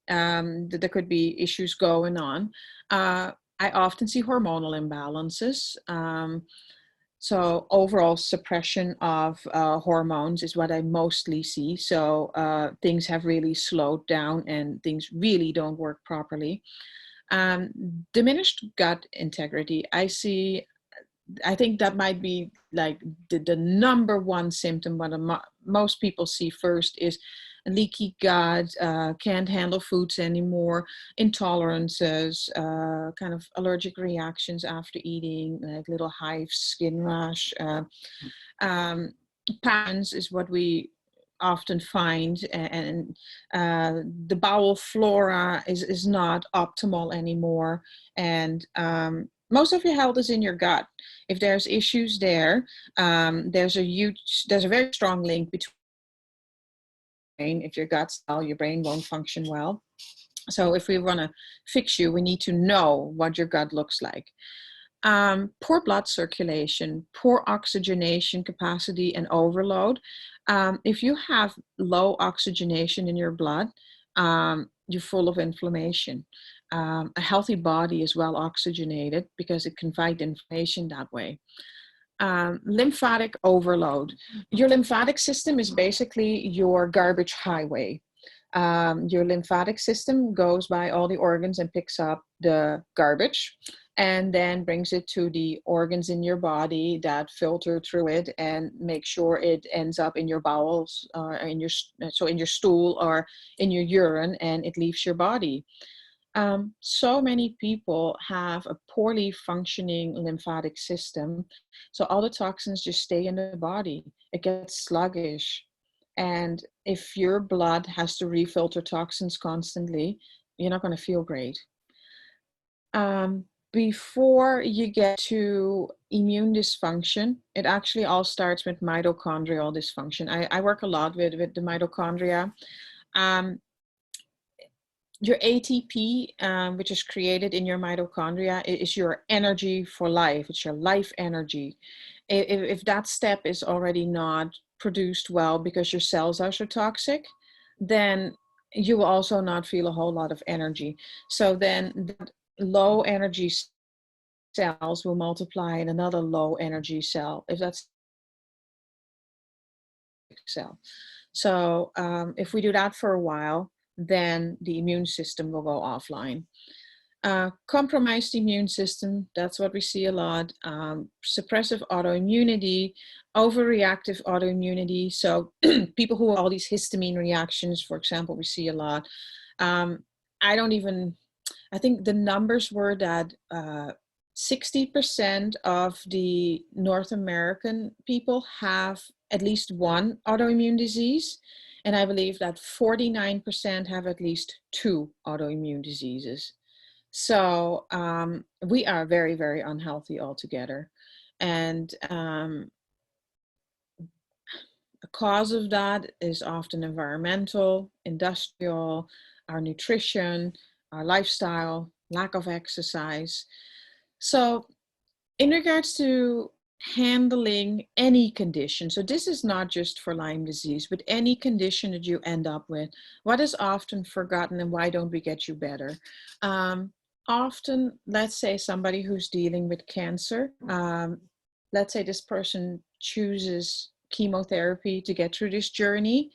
That there could be issues going on. I often see hormonal imbalances. So overall suppression of hormones is what I mostly see. So things have really slowed down and things really don't work properly. Diminished gut integrity. I think that might be like the number one symptom, but most people see first is leaky gut, can't handle foods anymore, intolerances, kind of allergic reactions after eating, like little hives, skin rash. Patterns is what we often find, and the bowel flora is not optimal anymore, and most of your health is in your gut. If there's issues there, there's a very strong link between, if your gut's well, your brain won't function well. So if we want to fix you, we need to know what your gut looks like. Poor blood circulation, poor oxygenation capacity and overload. If you have low oxygenation in your blood, you're full of inflammation. A healthy body is well oxygenated because it can fight inflammation that way. Lymphatic overload. Your lymphatic system is basically your garbage highway. Your lymphatic system goes by all the organs and picks up the garbage and then brings it to the organs in your body that filter through it and make sure it ends up in your bowels or in your stool or in your urine, and it leaves your body. So many people have a poorly functioning lymphatic system, so all the toxins just stay in the body. It gets sluggish. And if your blood has to refilter toxins constantly, you're not going to feel great. Before you get to immune dysfunction, it actually all starts with mitochondrial dysfunction. I work a lot with the mitochondria. Your ATP, which is created in your mitochondria, is your energy for life. It's your life energy. If that step is already not produced well because your cells are so toxic, then you will also not feel a whole lot of energy. So then that low energy cells will multiply in another low energy cell, if that's cell. So if we do that for a while, then the immune system will go offline. Compromised immune system, that's what we see a lot. Suppressive autoimmunity, overreactive autoimmunity. So people who have all these histamine reactions, for example, we see a lot. I think the numbers were that 60% of the North American people have at least one autoimmune disease. And I believe that 49% have at least two autoimmune diseases. So we are very, very unhealthy altogether. And the cause of that is often environmental, industrial, our nutrition, our lifestyle, lack of exercise. So in regards to handling any condition, so this is not just for Lyme disease, but any condition that you end up with, what is often forgotten and why don't we get you better? Often, let's say somebody who's dealing with cancer, let's say this person chooses chemotherapy to get through this journey,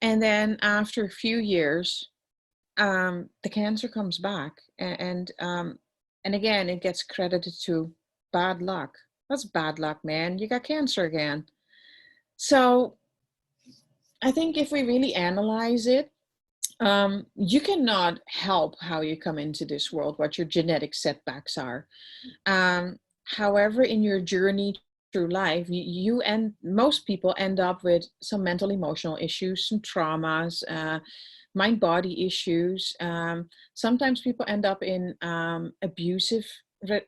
and then after a few years, the cancer comes back, and again, it gets credited to bad luck. That's bad luck, man. You got cancer again. So I think if we really analyze it, you cannot help how you come into this world, what your genetic setbacks are. However, in your journey through life, most people end up with some mental emotional issues, some traumas, mind-body issues. Sometimes people end up in abusive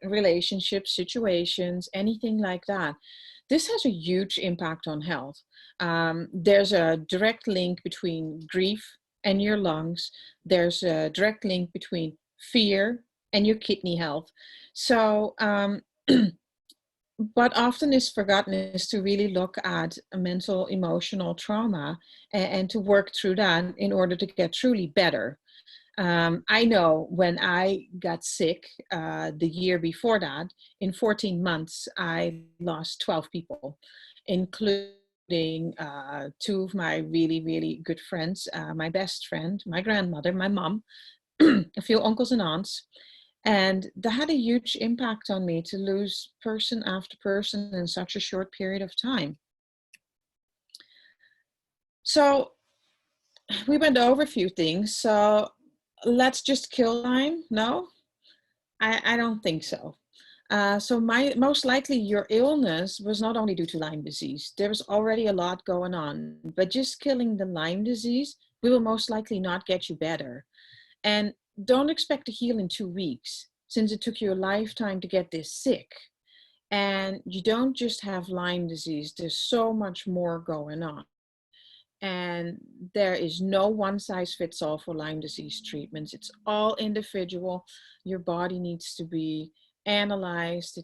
relationships, situations, anything like that. This has a huge impact on health. There's a direct link between grief and your lungs. There's a direct link between fear and your kidney health. So what often is forgotten is to really look at a mental, emotional trauma and to work through that in order to get truly better. I know when I got sick the year before that, in 14 months, I lost 12 people, including two of my really, really good friends, my best friend, my grandmother, my mom, a few uncles and aunts. And that had a huge impact on me to lose person after person in such a short period of time. So we went over a few things. So let's just kill Lyme? No, I don't think so. So most likely your illness was not only due to Lyme disease. There was already a lot going on, but just killing the Lyme disease will most likely not get you better. And don't expect to heal in 2 weeks, since it took you a lifetime to get this sick. And you don't just have Lyme disease, there's so much more going on. And there is no one size fits all for Lyme disease treatments. It's all individual. Your body needs to be analyzed.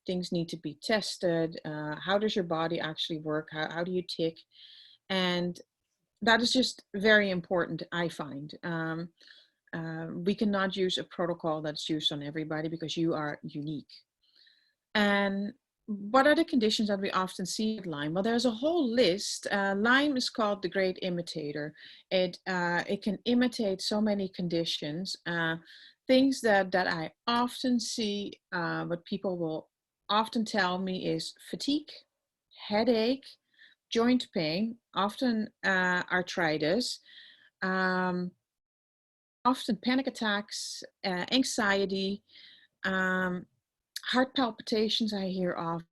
Things need to be tested. How does your body actually work? How do you tick? And that is just very important, I find. We cannot use a protocol that's used on everybody because you are unique. And what are the conditions that we often see with Lyme? Well, there's a whole list. Lyme is called the great imitator. It can imitate so many conditions. Things that I often see, what people will often tell me is fatigue, headache, joint pain, often arthritis, um, often panic attacks, anxiety, um, heart palpitations I hear often.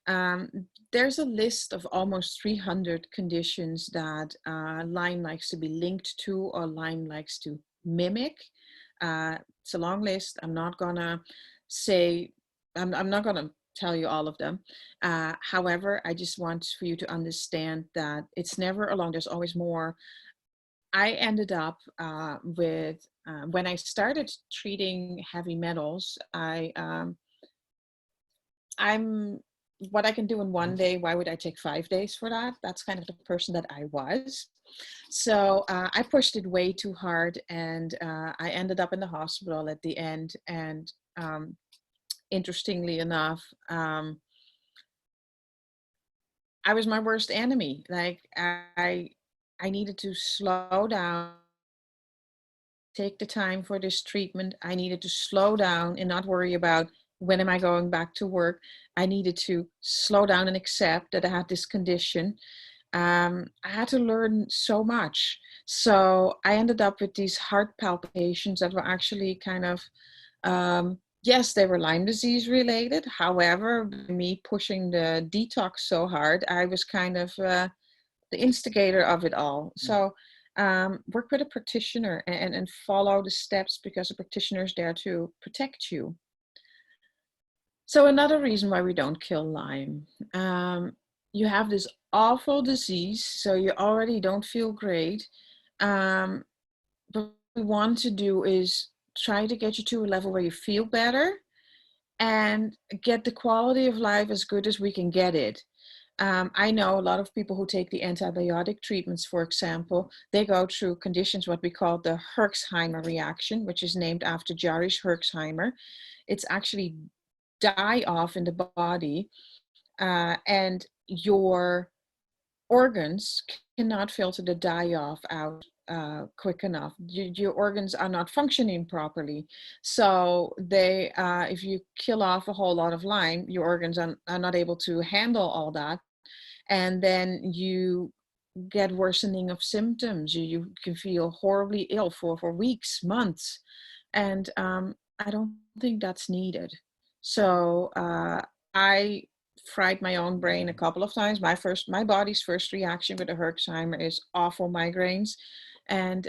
Um, there's a list of almost 300 conditions that Lyme likes to be linked to or Lyme likes to mimic. It's a long list. I'm not gonna say, I'm not gonna tell you all of them. However, I just want for you to understand that it's never alone. There's always more. I ended up with, when I started treating heavy metals, I'm what I can do in one day, why would I take 5 days for that? That's kind of the person that I was. So I pushed it way too hard and I ended up in the hospital at the end. And interestingly enough, I was my worst enemy. Like I needed to slow down, take the time for this treatment. I needed to slow down and not worry about when am I going back to work. I needed to slow down and accept that I had this condition. I had to learn so much. So I ended up with these heart palpitations that were actually kind of, yes, they were Lyme disease related. However, me pushing the detox so hard, I was kind of the instigator of it all. So work with a practitioner and follow the steps because a practitioner is there to protect you. So another reason why we don't kill Lyme, you have this awful disease, so you already don't feel great. But what we want to do is try to get you to a level where you feel better and get the quality of life as good as we can get it. I know a lot of people who take the antibiotic treatments, for example, they go through conditions, what we call the Herxheimer reaction, which is named after Jarisch Herxheimer. It's actually die off in the body and your organs cannot filter the die off out quick enough. Your organs are not functioning properly. So they, if you kill off a whole lot of Lyme, your organs are not able to handle all that. And then you get worsening of symptoms. You can feel horribly ill for weeks, months. And I don't think that's needed. So I fried my own brain a couple of times. My body's first reaction with the Herxheimer is awful migraines. And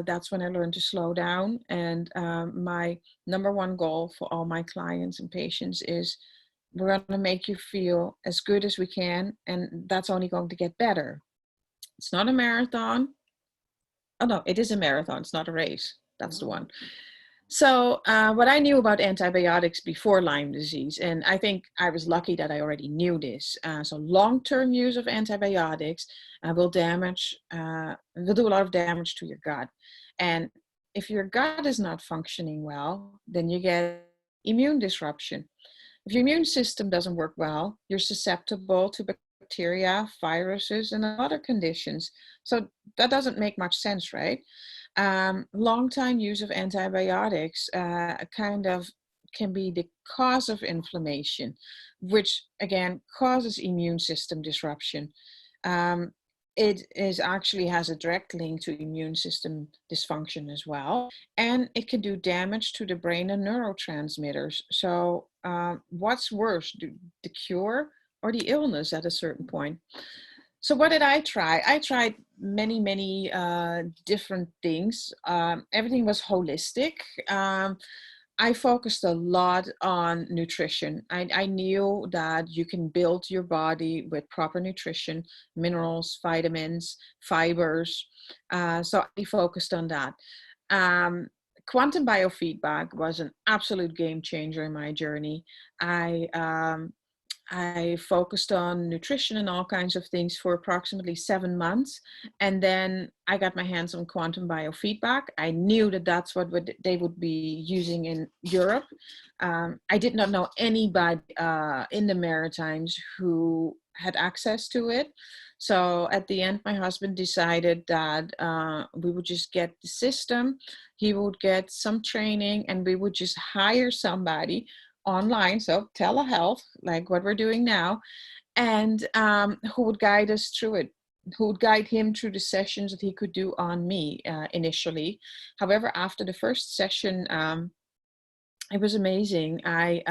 that's when I learned to slow down. And my number one goal for all my clients and patients is we're going to make you feel as good as we can. And that's only going to get better. It's not a marathon. Oh no, it is a marathon. It's not a race. That's the one. So what I knew about antibiotics before Lyme disease, and I think I was lucky that I already knew this. So long-term use of antibiotics will do a lot of damage to your gut. And if your gut is not functioning well, then you get immune disruption. If your immune system doesn't work well, you're susceptible to bacteria, viruses, and other conditions. So that doesn't make much sense, right? Long time use of antibiotics kind of can be the cause of inflammation, which again causes immune system disruption. Um, it is actually has a direct link to immune system dysfunction as well, and it can do damage to the brain and neurotransmitters. So, what's worse, the cure or the illness at a certain point? So what did I try? I tried many different things. Everything was holistic. I focused a lot on nutrition. I knew that you can build your body with proper nutrition, minerals, vitamins, fibers. So I focused on that. Um, Quantum biofeedback was an absolute game changer in my journey. I focused on nutrition and all kinds of things for approximately 7 months. And then I got my hands on quantum biofeedback. I knew that that's what they would be using in Europe. I did not know anybody in the Maritimes who had access to it. So at the end, my husband decided that we would just get the system. He would get some training and we would just hire somebody online, so telehealth, like what we're doing now, and who would guide us through it, who would guide him through the sessions that he could do on me initially. However, after the first session, it was amazing. I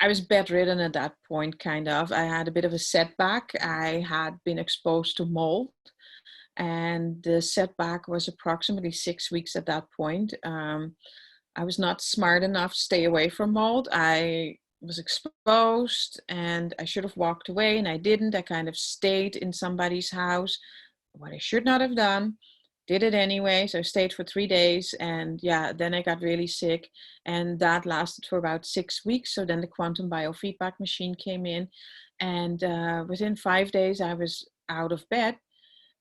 was bedridden at that point, kind of. I had a bit of a setback. I had been exposed to mold, and the setback was approximately 6 weeks at that point. I was not smart enough to stay away from mold. I was exposed and I should have walked away and I didn't. I kind of stayed in somebody's house, what I should not have done. Did it anyway. So I stayed for 3 days and yeah, then I got really sick and that lasted for about 6 weeks. So then the quantum biofeedback machine came in and within 5 days I was out of bed.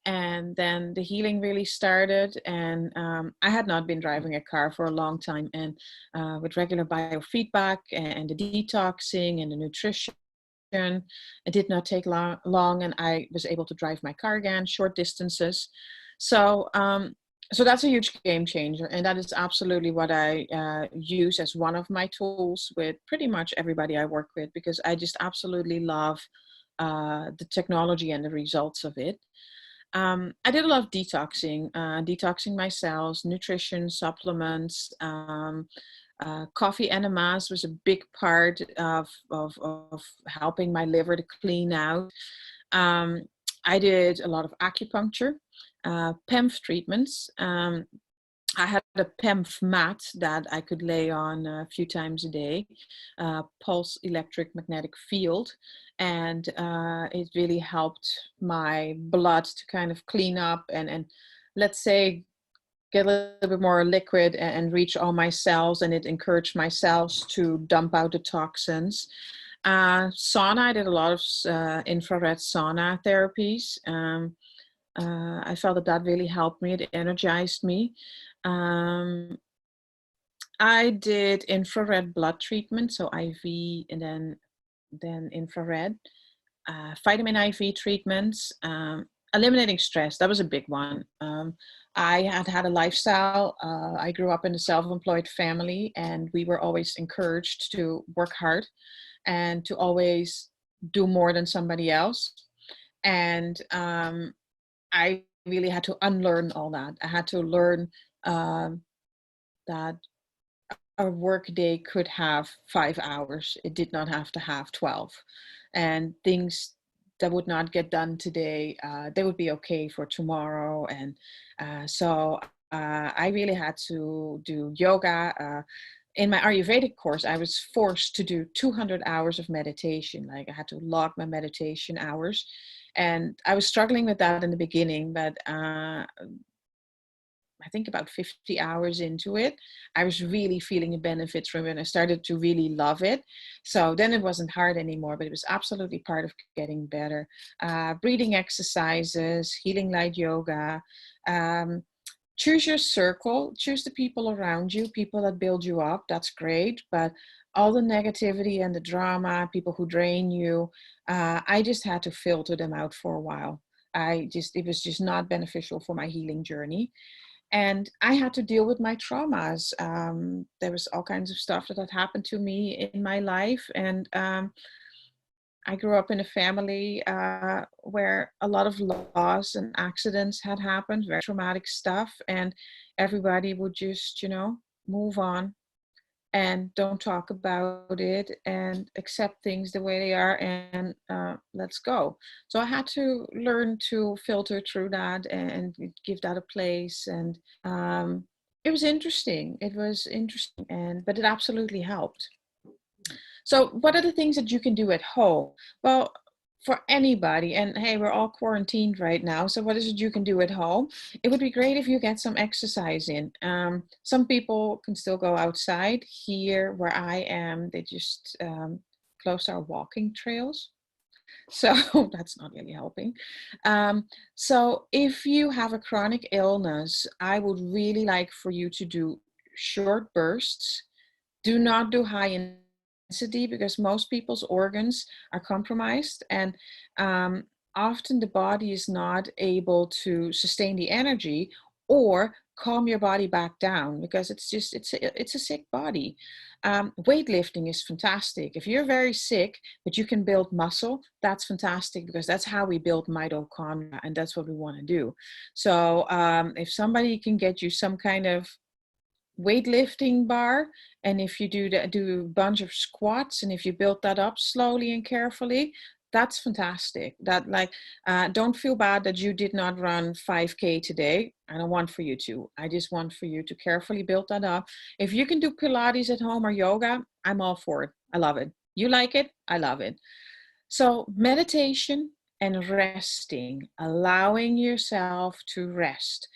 And then the healing really started, and I had not been driving a car for a long time, and with regular biofeedback and the detoxing and the nutrition, it did not take long and I was able to drive my car again, short distances. So so that's a huge game changer, and that is absolutely what I use as one of my tools with pretty much everybody I work with, because I just absolutely love the technology and the results of it. I did a lot of detoxing my cells, nutrition, supplements. Coffee enemas was a big part of helping my liver to clean out. Um, I did a lot of acupuncture, PEMF treatments. I had a PEMF mat that I could lay on a few times a day, pulse electric magnetic field, and it really helped my blood to kind of clean up and let's say get a little bit more liquid and reach all my cells, and it encouraged my cells to dump out the toxins. Sauna, I did a lot of infrared sauna therapies. I felt that that really helped me. It energized me. Um, I did infrared blood treatment, so IV and then infrared. Vitamin IV treatments, eliminating stress. That was a big one. I had had a lifestyle. I grew up in a self-employed family, and we were always encouraged to work hard and to always do more than somebody else. And I really had to unlearn all that. I had to learn that a work day could have 5 hours. It did not have to have 12. And things that would not get done today, they would be okay for tomorrow. And so I really had to do yoga. In my Ayurvedic course, I was forced to do 200 hours of meditation. Like I had to log my meditation hours. And I was struggling with that in the beginning, but I think about 50 hours into it, I was really feeling the benefits from it. And I started to really love it. So then it wasn't hard anymore, but it was absolutely part of getting better. Breathing exercises, healing light yoga. Choose your circle, choose the people around you, people that build you up. That's great. But all the negativity and the drama, people who drain you, I just had to filter them out for a while. It was just not beneficial for my healing journey. And I had to deal with my traumas. There was all kinds of stuff that had happened to me in my life. And I grew up in a family where a lot of loss and accidents had happened, very traumatic stuff. And everybody would just, move on and don't talk about it and accept things the way they are, and let's go. So I had to learn to filter through that and give that a place. And it was interesting. But it absolutely helped. So what are the things that you can do at home? Well, for anybody, and hey, we're all quarantined right now. So what is it you can do at home? It would be great if you get some exercise in. Some people can still go outside. Here where I am, they just closed our walking trails. So that's not really helping. So if you have a chronic illness, I would really like for you to do short bursts. Do not do high intensity because most people's organs are compromised, and often the body is not able to sustain the energy or calm your body back down because it's a sick body. Weightlifting is fantastic. If you're very sick but you can build muscle, that's fantastic because that's how we build mitochondria, and that's what we want to do. So if somebody can get you some kind of weightlifting bar, and if you do a bunch of squats, and if you build that up slowly and carefully, that's fantastic. Don't feel bad that you did not run 5K today. I don't want for you to. I just want for you to carefully build that up. If you can do Pilates at home or yoga, I'm all for it. I love it. You like it? I love it. So meditation and resting, allowing yourself to rest.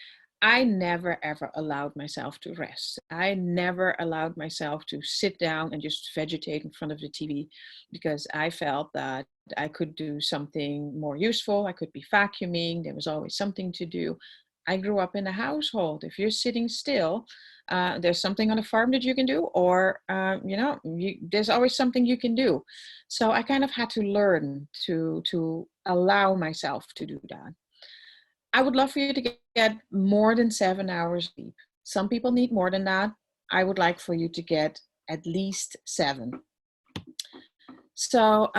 I never ever allowed myself to rest. I never allowed myself to sit down and just vegetate in front of the TV because I felt that I could do something more useful. I could be vacuuming. There was always something to do. I grew up in a household. If you're sitting still, there's something on a farm that you can do, or there's always something you can do. So I kind of had to learn to allow myself to do that. I would love for you to get more than 7 hours sleep. Some people need more than that. I would like for you to get at least 7. So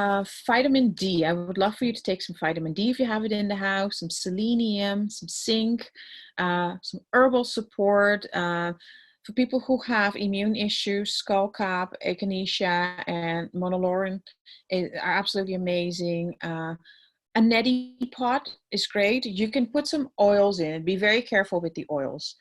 vitamin D, I would love for you to take some vitamin D if you have it in the house, some selenium, some zinc, some herbal support. For people who have immune issues, skullcap, echinacea, and monolaurin are absolutely amazing. A neti pot is great. You can put some oils in it. Be very careful with the oils.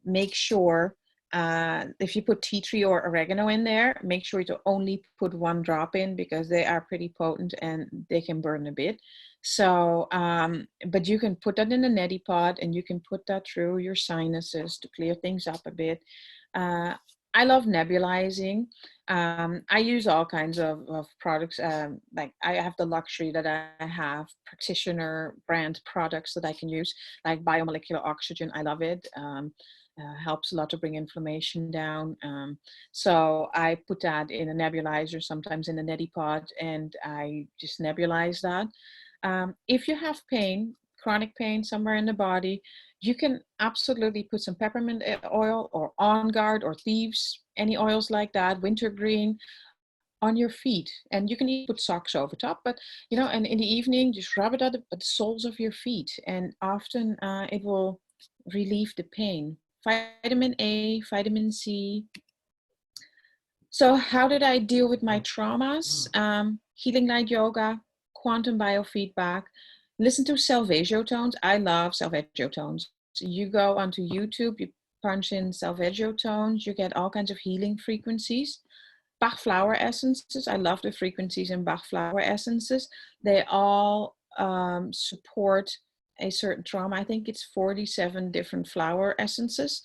Make sure if you put tea tree or oregano in there, make sure to only put 1 drop in because they are pretty potent and they can burn a bit. So, but you can put that in a neti pot and you can put that through your sinuses to clear things up a bit. I love nebulizing. I use all kinds of products. Like I have the luxury that I have Practitioner brand products that I can use, like biomolecular oxygen. I love it. Helps a lot to bring inflammation down. So I put that in a nebulizer, sometimes in a neti pot, and I just nebulize that. If you have pain, chronic pain somewhere in the body, you can absolutely put some peppermint oil or On Guard or Thieves, any oils like that, wintergreen, on your feet. And you can even put socks over top, but and in the evening, just rub it at the soles of your feet. And often it will relieve the pain. Vitamin A, vitamin C. So how did I deal with my traumas? Healing light yoga, quantum biofeedback, listen to Salveggio tones. I love Salveggio tones. You go onto YouTube, you punch in Salveggio tones, you get all kinds of healing frequencies. Bach flower essences. I love the frequencies in Bach flower essences. They all support a certain trauma. I think it's 47 different flower essences.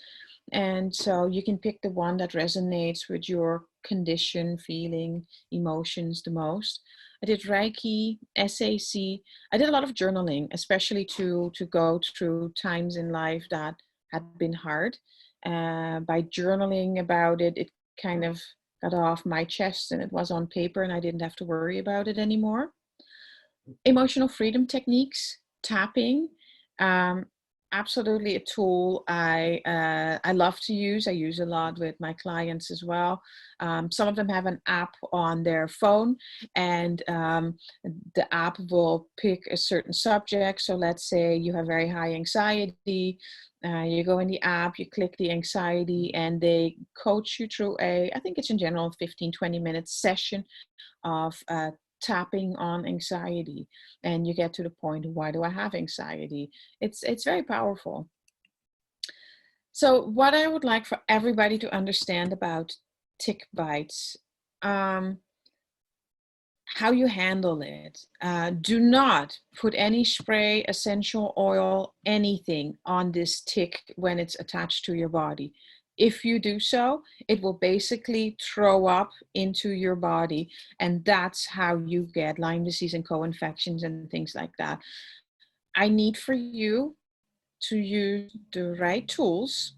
And so you can pick the one that resonates with your condition, feeling, emotions the most. I did Reiki, SAC. I did a lot of journaling, especially to go through times in life that had been hard. By journaling about it, it kind of got off my chest and it was on paper and I didn't have to worry about it anymore. Emotional freedom techniques, tapping, um, absolutely a tool I love to use. I use a lot with my clients as well. Some of them have an app on their phone, and the app will pick a certain subject. So let's say you have very high anxiety. You go in the app, you click the anxiety, and they coach you through I think it's in general 15-20 minute session of tapping on anxiety, and you get to the point, why do I have anxiety? It's very powerful. So what I would like for everybody to understand about tick bites, how you handle it. Do not put any spray, essential oil, anything on this tick when it's attached to your body. If you do so, it will basically throw up into your body, and that's how you get Lyme disease and co-infections and things like that. I need for you to use the right tools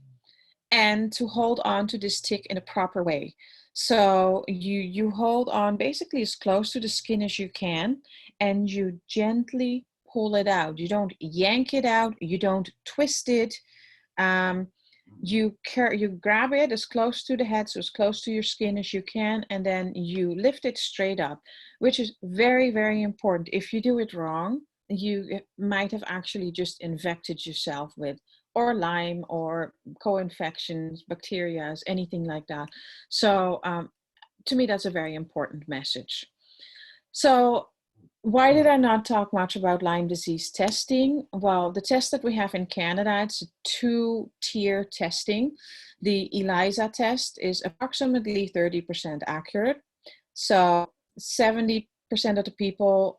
and to hold on to this tick in a proper way. So you hold on basically as close to the skin as you can, and you gently pull it out. You don't yank it out, you don't twist it. You grab it as close to the head, so as close to your skin as you can, and then you lift it straight up, which is very, very important. If you do it wrong, you might have actually just infected yourself with or Lyme or co-infections, bacteria, anything like that. So to me, that's a very important message. So why did I not talk much about Lyme disease testing? Well, the test that we have in Canada, it's a 2-tier testing. The ELISA test is approximately 30% accurate. So 70% of the people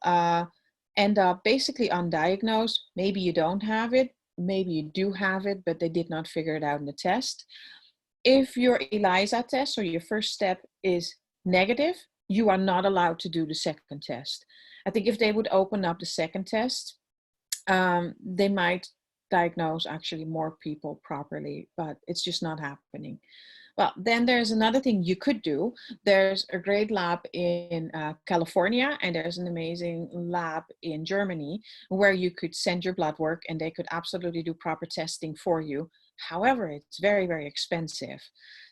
end up basically undiagnosed. Maybe you don't have it, maybe you do have it, but they did not figure it out in the test. If your ELISA test or your first step is negative, you are not allowed to do the second test. I think if they would open up the second test, they might diagnose actually more people properly, but it's just not happening. Well, then there's another thing you could do. There's a great lab in California, and there's an amazing lab in Germany where you could send your blood work and they could absolutely do proper testing for you. However, it's very, very expensive.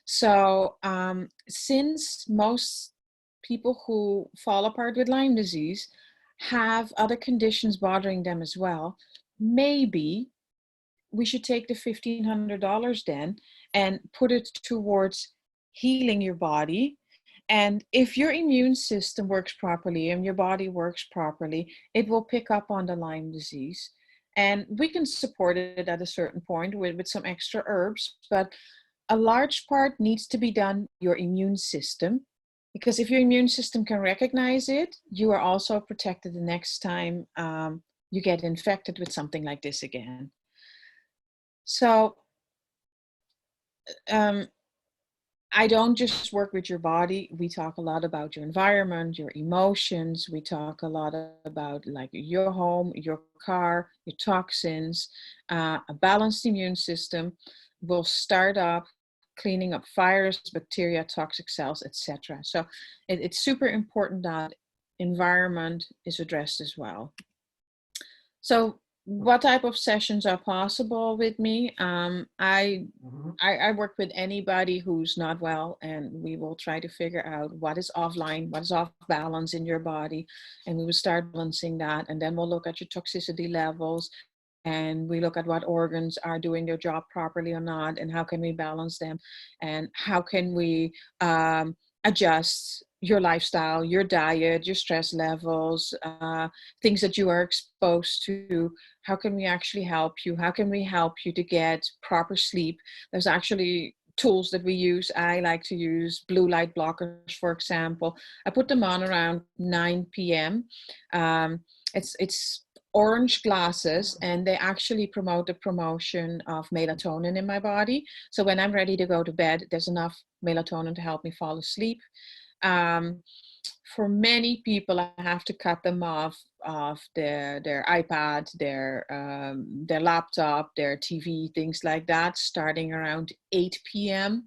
So since most people who fall apart with Lyme disease have other conditions bothering them as well, maybe we should take the $1,500 then and put it towards healing your body. And if your immune system works properly and your body works properly, it will pick up on the Lyme disease. And we can support it at a certain point with some extra herbs, but a large part needs to be done your immune system, because if your immune system can recognize it, you are also protected the next time you get infected with something like this again. So I don't just work with your body. We talk a lot about your environment, your emotions. We talk a lot about like your home, your car, your toxins. A balanced immune system will start up cleaning up viruses, bacteria, toxic cells, etc. So it's super important that environment is addressed as well. So what type of sessions are possible with me? I work with anybody who's not well, and we will try to figure out what is offline, what is off balance in your body, and we will start balancing that, and then we'll look at your toxicity levels, and we look at what organs are doing their job properly or not, and how can we balance them, and how can we adjust your lifestyle, your diet, your stress levels, things that you are exposed to. How can we actually help you? How can we help you to get proper sleep? There's actually tools that we use. I like to use blue light blockers, for example. I put them on around 9 p.m. It's orange glasses, and they actually promote the promotion of melatonin in my body. So when I'm ready to go to bed, there's enough melatonin to help me fall asleep. For many people, I have to cut them off of their iPad, their laptop, their TV, things like that, starting around 8 p.m.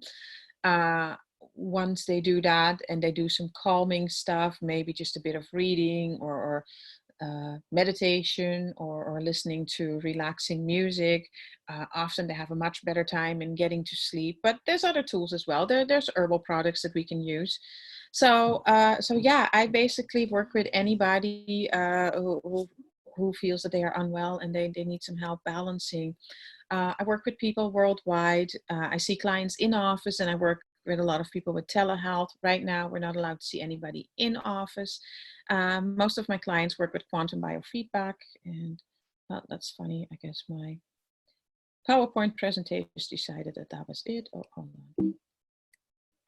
Once they do that and they do some calming stuff, maybe just a bit of reading or meditation or listening to relaxing music, often they have a much better time in getting to sleep. But there's other tools as well. There's herbal products that we can use. So yeah, I basically work with anybody who feels that they are unwell and they need some help balancing. I work with people worldwide. I see clients in office, and I work with a lot of people with telehealth. Right now, we're not allowed to see anybody in office. Most of my clients work with quantum biofeedback, and that's funny. I guess my PowerPoint presentation just decided that that was it. Oh, hold on.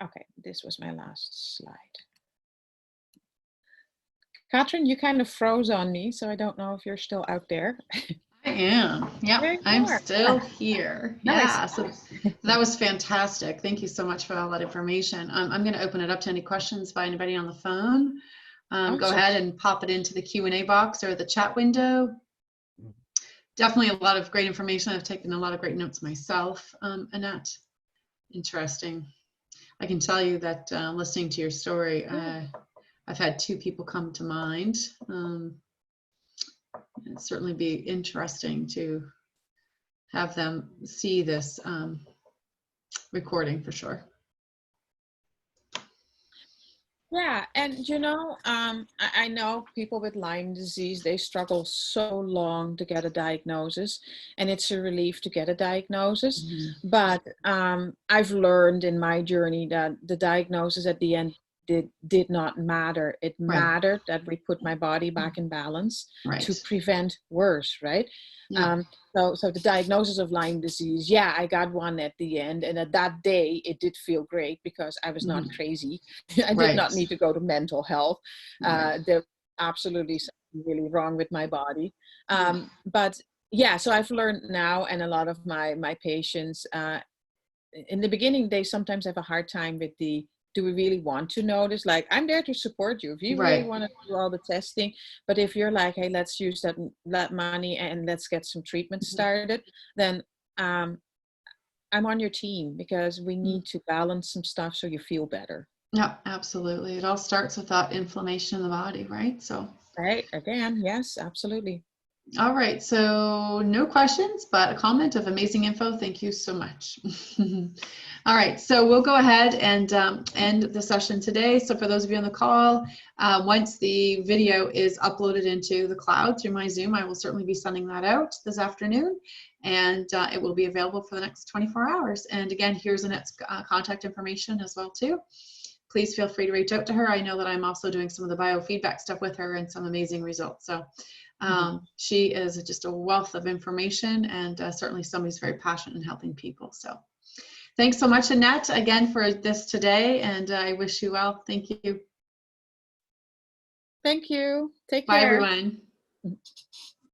Okay, this was my last slide. Katrin, you kind of froze on me, so I don't know if you're still out there. I am. Yep, I'm still here. Yeah, so that was fantastic. Thank you so much for all that information. I'm going to open it up to any questions by anybody on the phone. Go ahead and pop it into the Q&A box or the chat window. Definitely a lot of great information. I've taken a lot of great notes myself, Annette. Interesting. I can tell you that listening to your story, I've had 2 people come to mind. It'd certainly be interesting to have them see this recording for sure. Yeah, and you know, I know people with Lyme disease, they struggle so long to get a diagnosis, and it's a relief to get a diagnosis. Mm-hmm. But I've learned in my journey that the diagnosis at the end did not matter. It mattered that we put my body back in balance to prevent worse, right? Yeah. So the diagnosis of Lyme disease, yeah, I got one at the end, and at that day it did feel great because I was not crazy. I did not need to go to mental health. There was absolutely something really wrong with my body. But yeah, so I've learned now, and a lot of my patients, in the beginning, they sometimes have a hard time with do we really want to know this? Like, I'm there to support you if you really want to do all the testing. But if you're like, hey, let's use that money and let's get some treatment started, then I'm on your team, because we need to balance some stuff so you feel better. Yeah, absolutely. It all starts with that inflammation in the body, right? So. Right. Again, yes, absolutely. All right, so no questions, but a comment of amazing info. Thank you so much. All right, so we'll go ahead and end the session today. So for those of you on the call, once the video is uploaded into the cloud through my Zoom, I will certainly be sending that out this afternoon, and it will be available for the next 24 hours. And again, here's Annette's contact information as well too. Please feel free to reach out to her. I know that I'm also doing some of the biofeedback stuff with her and some amazing results. So she is just a wealth of information, and certainly somebody who's very passionate in helping people. So thanks so much, Annette, again for this today, and I wish you well. Thank you. Thank you. Take care. Bye, everyone.